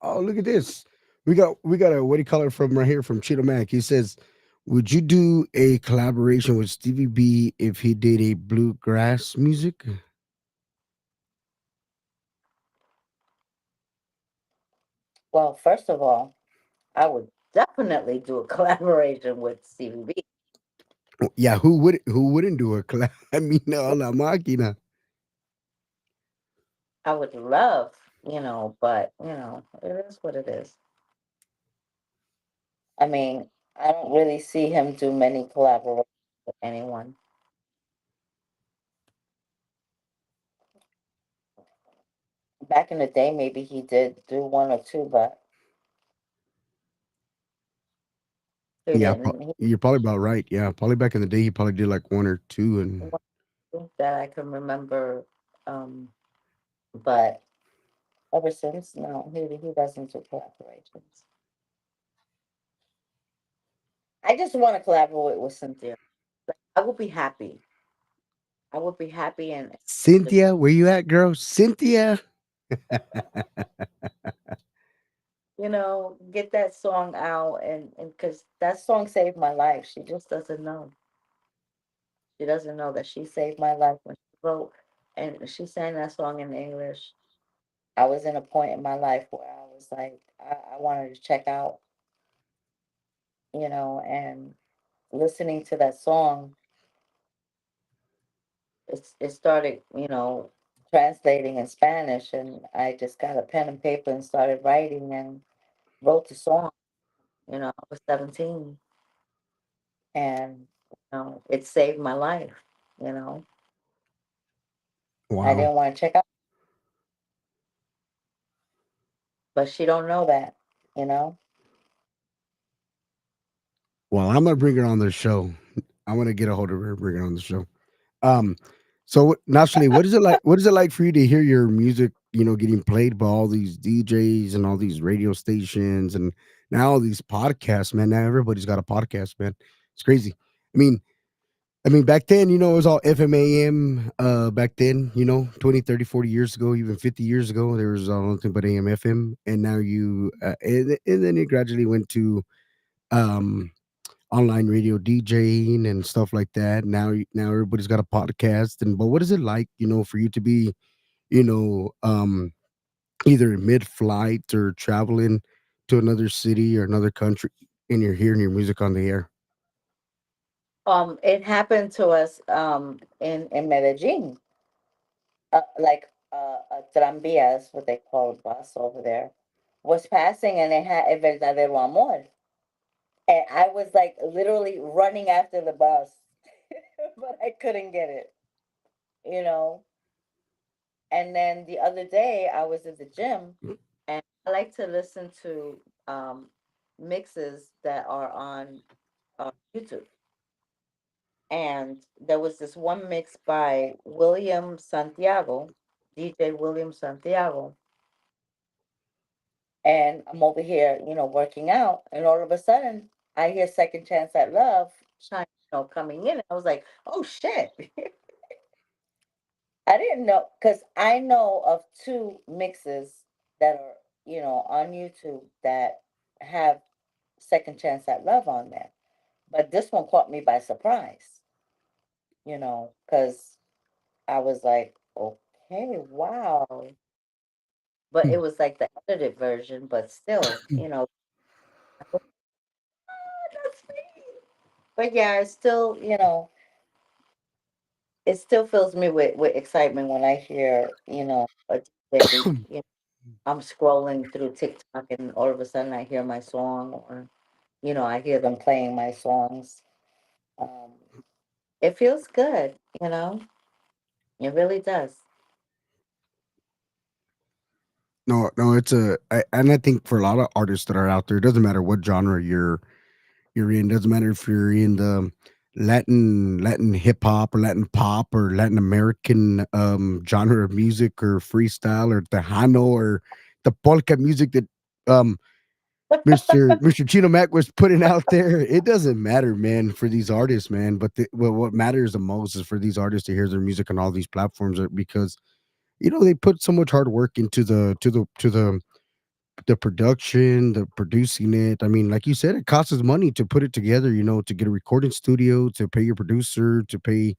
Oh, look at this. We got a what do you call it from right here from Cheeto Mac. He says, "Would you do a collaboration with Stevie B if he did a bluegrass music?" Well, first of all, I would definitely do a collaboration with CVB. Yeah, who wouldn't do a collab? I mean, a la máquina. I would love, but it is what it is. I mean, I don't really see him do many collaborations with anyone. Back in the day, maybe he did do one or two, but he Yeah, didn't. He you're probably about right. Yeah, probably back in the day, he probably did like one or two, and one that I can remember. Um, but ever since, no, he doesn't do collaborations. I just want to collaborate with Cynthia. I would be happy. I would be happy and Cynthia, where you at, girl? Cynthia. get that song out, and because that song saved my life. She just doesn't know. She doesn't know that she saved my life when she wrote and she sang that song in English. I was in a point in my life where I was like, I wanted to check out, and listening to that song, it started, translating in Spanish, and I just got a pen and paper and started writing and wrote the song. I was 17, and it saved my life. You know, I Wow. didn't want to check out, but she don't know that. You know, Well, I'm gonna bring her on the show. I want to get a hold of her, bring her on the show. Um, so naturally, what is it like? What is it like for you to hear your music, getting played by all these DJs and all these radio stations, and now all these podcasts, man? Now everybody's got a podcast, man. It's crazy. I mean, back then, it was all FM, AM. Back then, 20, 30, 40 years ago, even 50 years ago, there was nothing but AM, FM. And now and then it gradually went to um online radio DJing and stuff like that. Now everybody's got a podcast. But what is it like, for you to be, you know, um, either mid-flight or traveling to another city or another country, and you're hearing your music on the air? it happened to us in Medellin, like a tranvía is what they call a bus over there, was passing, and it had a verdadero amor, and I was like literally running after the bus, but I couldn't get it. You know, And then the other day, I was at the gym, and I like to listen to mixes that are on YouTube. And there was this one mix by William Santiago, DJ William Santiago. And I'm over here, working out, and all of a sudden, I hear Second Chance at Love shine, coming in. I was like, oh shit. I didn't know, because I know of two mixes that are, on YouTube that have Second Chance at Love on there. But this one caught me by surprise, because I was like, okay, wow. But it was like the edited version, but still, that's me. But yeah, it's still, it still fills me with excitement when I hear, a DJ, I'm scrolling through TikTok and all of a sudden I hear my song, or, I hear them playing my songs. Um, it feels good, it really does. No, no, and I think for a lot of artists that are out there, it doesn't matter what genre you're in. Doesn't matter if you're in the Latin hip hop or Latin pop or Latin American genre of music or freestyle or Tejano or the polka music that um Mr. Chino Mac was putting out there. It doesn't matter, man, for these artists, man. But what matters the most is for these artists to hear their music on all these platforms, because they put so much hard work into the production, the producing it. I mean, like you said, it costs us money to put it together, to get a recording studio, to pay your producer, to pay,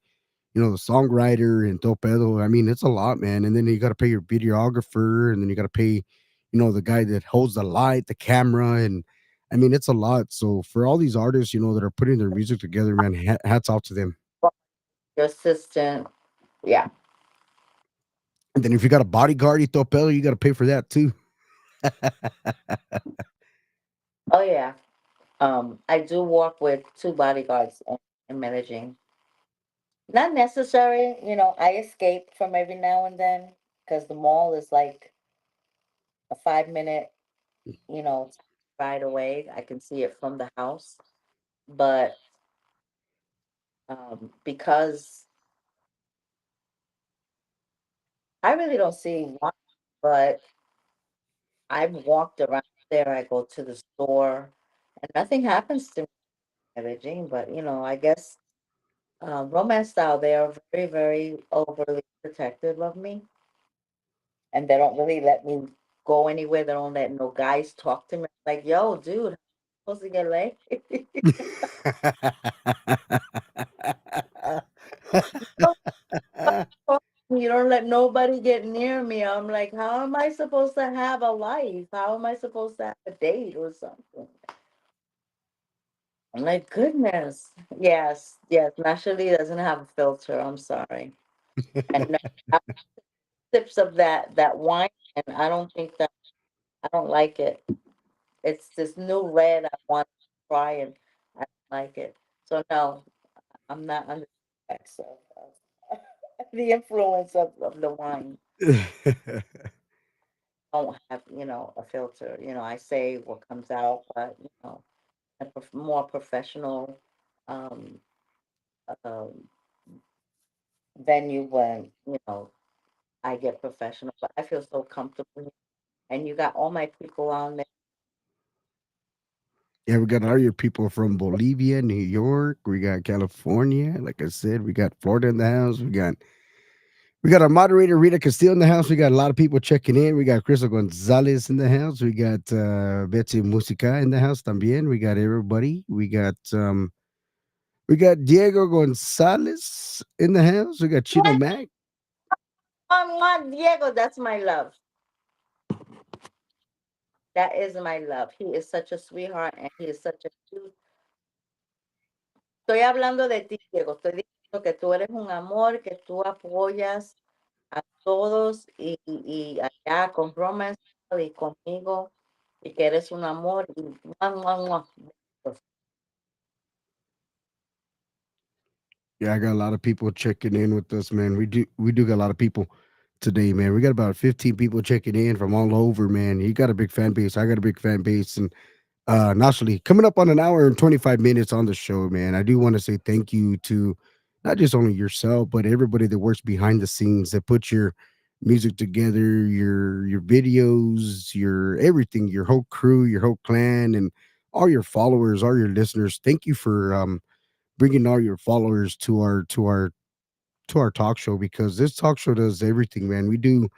the songwriter and torpedo. I mean, it's a lot, man. And then you got to pay your videographer, and then you got to pay, the guy that holds the light, the camera. And I mean, it's a lot. So for all these artists, that are putting their music together, man, hats off to them. Your assistant, yeah. And then if you got a bodyguard, torpedo, you got to pay for that too. Oh yeah. I do walk with two bodyguards in Medellin. Not necessary, I escape from every now and then because the mall is like a 5 minute, you know, ride away. I can see it from the house. But because I really don't see why, but I've walked around there. I go to the store, and nothing happens to me at Beijing. But I guess romance style, they are very, very overly protective of me, and they don't really let me go anywhere. They don't let no guys talk to me. Like, yo, dude, I'm supposed to get laid. No, talk to me. You don't let nobody get near me. I'm like, how am I supposed to have a life? How am I supposed to have a date or something? I'm like, goodness. Yes, yes. Naturally doesn't have a filter. I'm sorry. And I have sips of that wine, and I don't think that I don't like it. it's this new red I want to try and I don't like it. So no, I'm not under the effects of the influence of the wine. Don't have, a filter. I say what comes out, but a more professional um, um, venue when I get professional. But I feel so comfortable, here. And you got all my people on there. Yeah, we got all your people from Bolivia, New York. We got California. Like I said, we got Florida in the house. We got our moderator Rita Castillo in the house. We got a lot of people checking in. We got Crystal Gonzalez in the house. We got Betsy Musica in the house también. We got everybody. We got Diego Gonzalez in the house. We got Chino Mac. Diego, that's my love. That is my love. He is such a sweetheart and he is such a cute. Estoy hablando de ti, Diego. Estoy diciendo que tú eres un amor, que tú apoyas a todos y allá con Romance y conmigo y que eres un amor y ¡mua, mua, mua! Besos. Yeah, I got a lot of people checking in with us, man. We do got a lot of people today, man. We got about 15 people checking in from all over, man. You got a big fan base. I got a big fan base, and naturally, coming up on an hour and 25 minutes on the show, man. I do want to say thank you to not just only yourself, but everybody that works behind the scenes that put your music together, your videos, your everything, your whole crew, your whole clan, and all your followers, all your listeners. Thank you for bringing all your followers to our talk show, because this talk show does everything, man. We do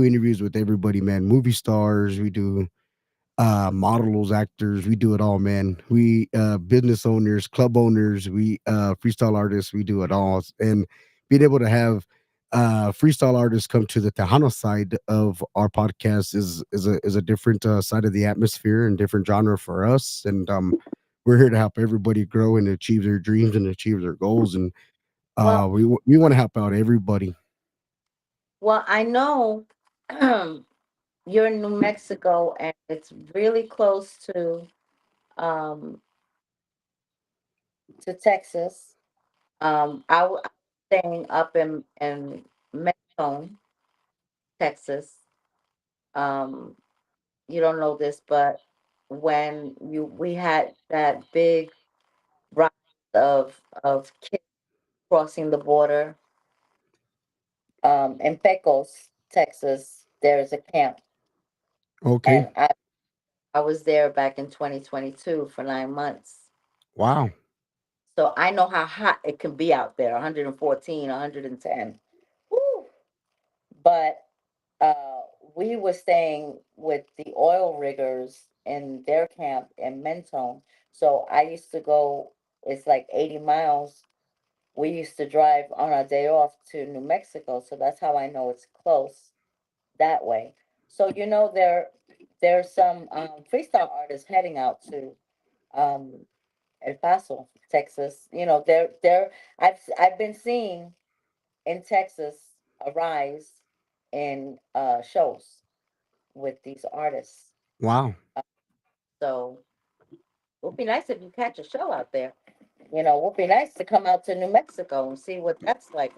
interviews with everybody, man. Movie stars, we do models, actors, we do it all, man. We business owners, club owners, we freestyle artists, we do it all. And being able to have freestyle artists come to the Tejano side of our podcast is a different side of the atmosphere and different genre for us. And we're here to help everybody grow and achieve their dreams and achieve their goals. And Well, we want to help out everybody. I know you're in New Mexico and it's really close um to Texas. I was staying up in Mentone, Texas. Um, you don't know this, but when you we had that big rise of kids crossing the border, in Pecos, Texas, there's a camp, Okay. and I was there back in 2022 for 9 months. Wow. So I know how hot it can be out there, 114, 110. Woo! But uh, we were staying with the oil riggers in their camp in Mentone. So I used to go, it's like 80 miles. We used to drive on our day off to New Mexico. So that's how I know it's close that way. So, there's some freestyle artists heading out to um, El Paso, Texas. I've been seeing in Texas a rise in shows with these artists. Wow. So it would be nice if you catch a show out there. It would be nice to come out to New Mexico and see what that's like.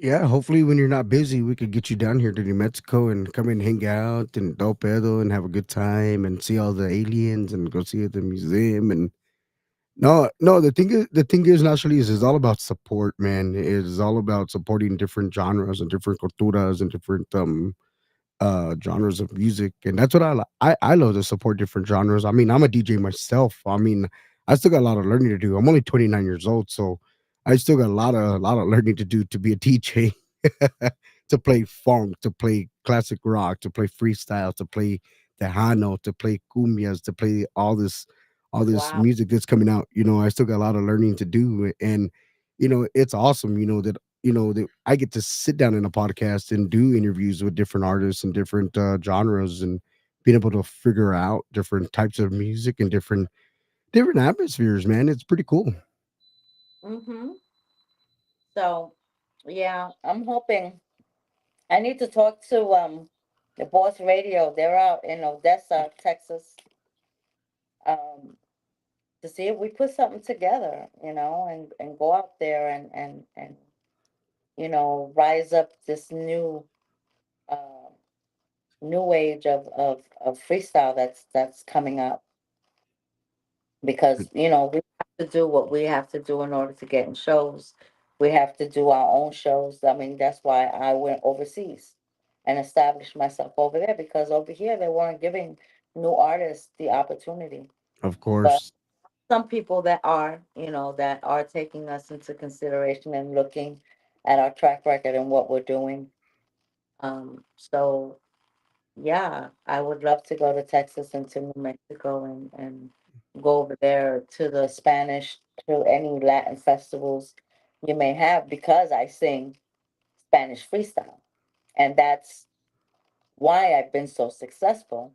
Yeah, hopefully when you're not busy, we could get you down here to New Mexico and come and hang out and do pedo and have a good time and see all the aliens and go see the museum. And no, no, the thing is naturally is all about support, man. It's all about supporting different genres and different culturas and different genres of music. And that's what I love to support different genres. I mean, I'm a DJ myself. I mean, I still got a lot of learning to do. I'm only 29 years old, so I still got a lot of learning to do to be a DJ. To play funk, to play classic rock, to play freestyle, to play tejano, to play cumbias, to play all this Wow. music that's coming out. I still got a lot of learning to do. And it's awesome, that I get to sit down in a podcast and do interviews with different artists and different genres, and being able to figure out different types of music and different atmospheres, man. It's pretty cool. Mm-hmm. So, yeah, I'm hoping I need to talk to The Boss Radio, they're out in Odessa, Texas, um, to see if we put something together, and go out there and rise up this uh, new age of freestyle that's coming up, because we have to do what we have to do in order to get in shows. We have to do our own shows. I mean, that's why I went overseas and established myself over there, because over here they weren't giving new artists the opportunity. Of But course. some people that are taking us into consideration and looking at our track record and what we're doing. So yeah, I would love to go to Texas and to New Mexico and go over there to the Spanish, to any Latin festivals you may have, because I sing Spanish freestyle. And that's why I've been so successful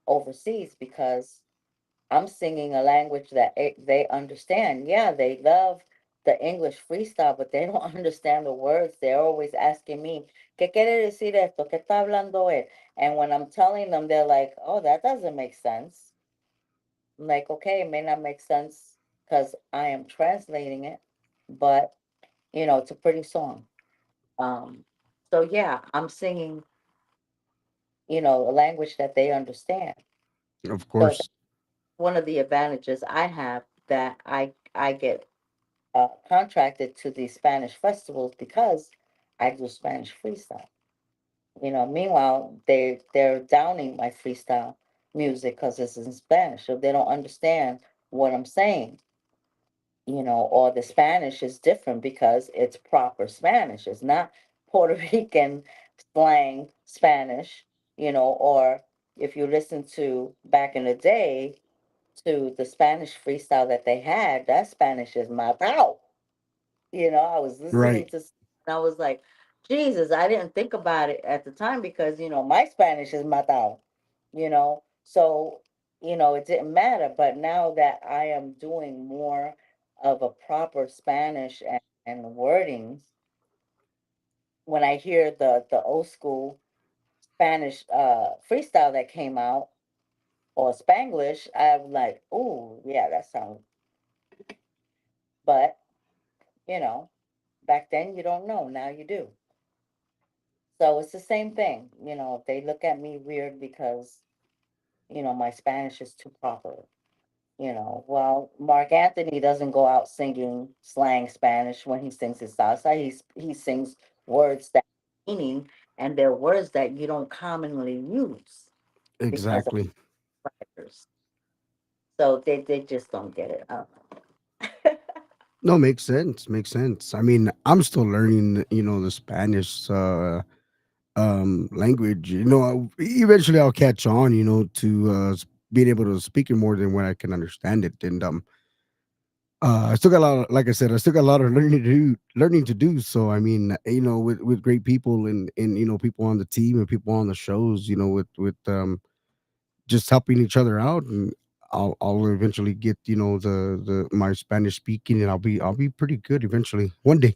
overseas, because I'm singing a language that they understand. Yeah, they love the English freestyle, but they don't understand the words. They're always asking me, ¿Qué quiere decir esto? ¿Qué está hablando él? And when I'm telling them, they're like, oh, that doesn't make sense. I'm like, okay, it may not make sense because I am translating it, but it's a pretty song. Um, so yeah, I'm singing, a language that they understand. Of So that's course. one of the advantages I have, that I get contracted to these Spanish festivals because I do Spanish freestyle. Meanwhile, they're downing my freestyle music because it's in Spanish, so they don't understand what I'm saying. Or the Spanish is different because it's proper Spanish. It's not Puerto Rican slang Spanish. Or if you listen to back in the day to the Spanish freestyle that they had, that Spanish is my pow. I was listening Right. to, and I was like, Jesus, I didn't think about it at the time because, my Spanish is matao, so, it didn't matter. But now that I am doing more of a proper Spanish and wordings, when I hear the old school Spanish freestyle that came out, or Spanglish, I'm like, oh, yeah, that sounds, but, you know, back then you don't know, now you do. So it's the same thing. They look at me weird because, my Spanish is too proper. Well, Mark Anthony doesn't go out singing slang Spanish when he sings his salsa. He sings words that have meaning, and they're words that you don't commonly use because of Exactly. writers. So they just don't get it. I don't know. No, makes sense. Makes sense. I mean, I'm still learning, the Spanish language. Eventually I'll catch on, to being able to speak it more than when I can understand it. And I still got a lot of, like I said, I still got a lot of learning to do. So I mean, with great people and people on the team and people on the shows, with just helping each other out, and I'll eventually get the my Spanish speaking, and I'll be pretty good eventually. One day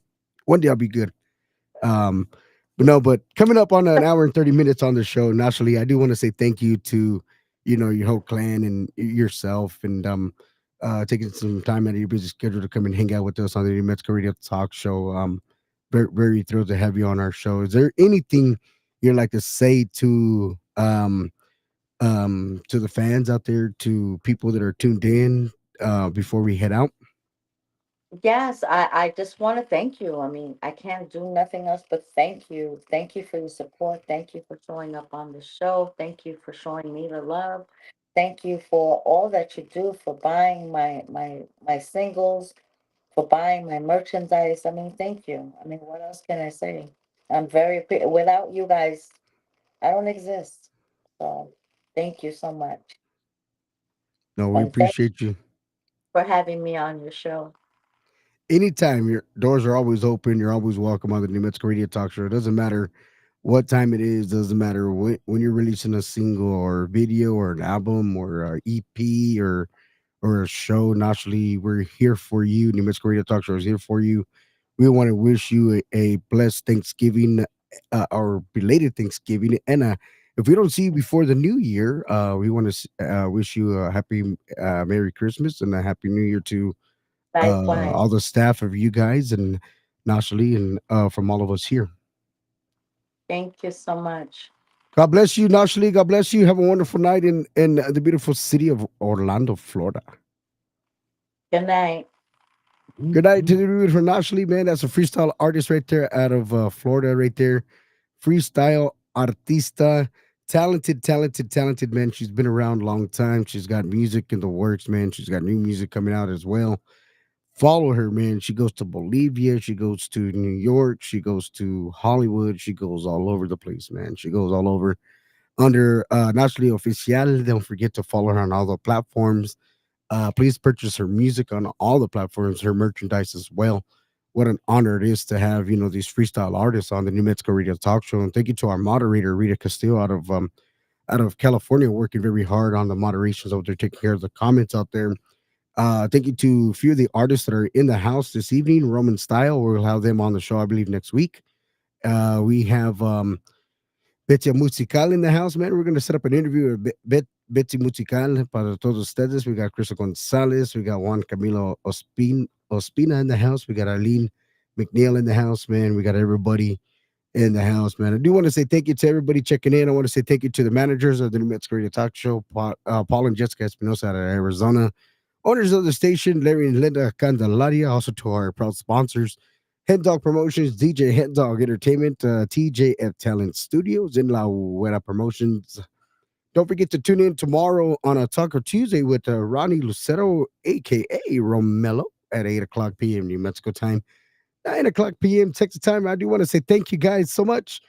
I'll be good. Um, but no, but coming up on an hour and 30 minutes on the show, naturally, I do want to say thank you to your whole clan and yourself, and taking some time out of your busy schedule to come and hang out with us on the New Mexico Radio Talk Show. Very, very thrilled to have you on our show. Is there anything you'd like to say to the fans out there, to people that are tuned in, before we head out? Yes, I just want to thank you. I mean, I can't do nothing else but thank you. Thank you for your support. Thank you for showing up on the show. Thank you for showing me the love. Thank you for all that you do, for buying my singles, for buying my merchandise. I mean, thank you. I mean, what else can I say? I'm without you guys, I don't exist. So, thank you so much. No, we And thank appreciate you. you for having me on your show. Anytime, your doors are always open. You're always welcome on the New Mexico Radio Talk Show. It doesn't matter what time it is. Doesn't matter when you're releasing a single or video or an album or a EP or a show. Naturally, we're here for you. New Mexico Radio Talk Show is here for you. We want to wish you a blessed Thanksgiving, or belated Thanksgiving, and a If we don't see you before the new year, we want to wish you a happy Merry Christmas and a Happy New Year to all Likewise. the staff of you guys and Nashali and from all of us here. Thank you so much. God bless you, Nashali. God bless you. Have a wonderful night in the beautiful city of Orlando, Florida. Good night. Good night to the dude from Nashli, man. That's a freestyle artist right there out of Florida, right there. Freestyle artista. Talented, man. She's been around a long time. She's got music in the works, man. She's got new music coming out as well. Follow her, man. She goes to Bolivia. She goes to New York. She goes to Hollywood. She goes all over the place, man. She goes all over under Nashli Oficial. Don't forget to follow her on all the platforms. Please purchase her music on all the platforms, her merchandise as well. What an honor it is to have these freestyle artists on the New Mexico Radio Talk Show. And thank you to our moderator Rita Castillo out of California, working very hard on the moderations out there, taking care of the comments out there. Thank you to a few of the artists that are in the house this evening. Roman Style, we'll have them on the show, I believe, next week. We have Betty Musical in the house, man. We're going to set up an interview with Betty Musical para todos ustedes. We got Chris Gonzalez. We got Juan Camilo Ospina in the house. We got Arlene McNeil in the house, man. We got everybody in the house, man. I do want to say thank you to everybody checking in. I want to say thank you to the managers of the New Mexico Radio Talk Show, Paul and Jessica Espinosa out of Arizona, owners of the station, Larry and Linda Candelaria, also to our proud sponsors, Head Dog Promotions, DJ Head Dog Entertainment, TJF Talent Studios, and La Huera Promotions. Don't forget to tune in tomorrow on a Taco Tuesday with Ronnie Lucero, aka Romello, at 8 o'clock p.m. New Mexico time, 9 o'clock p.m. Texas time. I do want to say thank you guys so much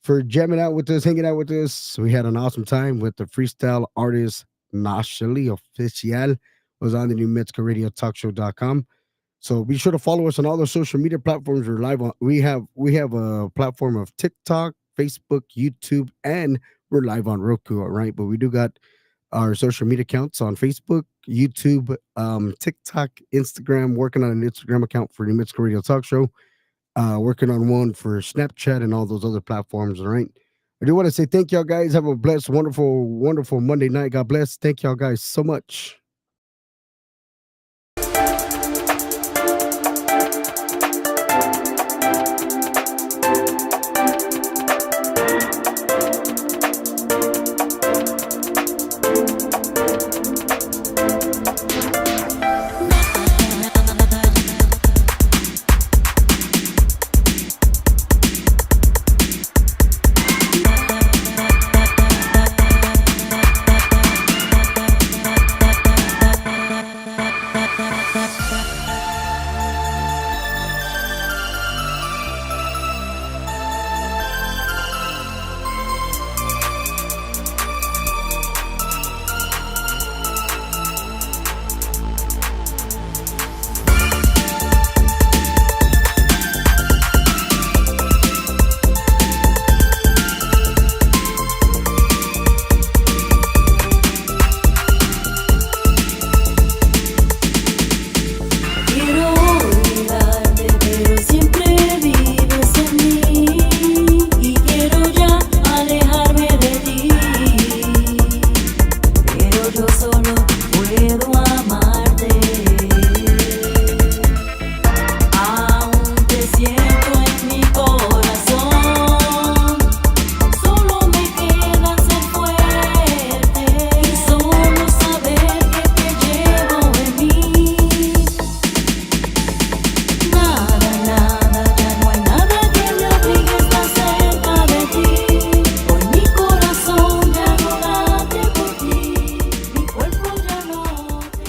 for jamming out with us, hanging out with us. We had an awesome time with the freestyle artist Nashali Oficial. Was on the New Mexico Radio Talk Show.com. So be sure to follow us on all the social media platforms. We're live on. We have a platform of TikTok, Facebook, YouTube, and we're live on Roku. All right, but we do got our social media accounts on Facebook, YouTube, TikTok, Instagram. Working on an Instagram account for New Mexico Radio Talk Show. Working on one for Snapchat and all those other platforms. All right. I do want to say thank y'all guys. Have a blessed, wonderful, wonderful Monday night. God bless. Thank y'all guys so much.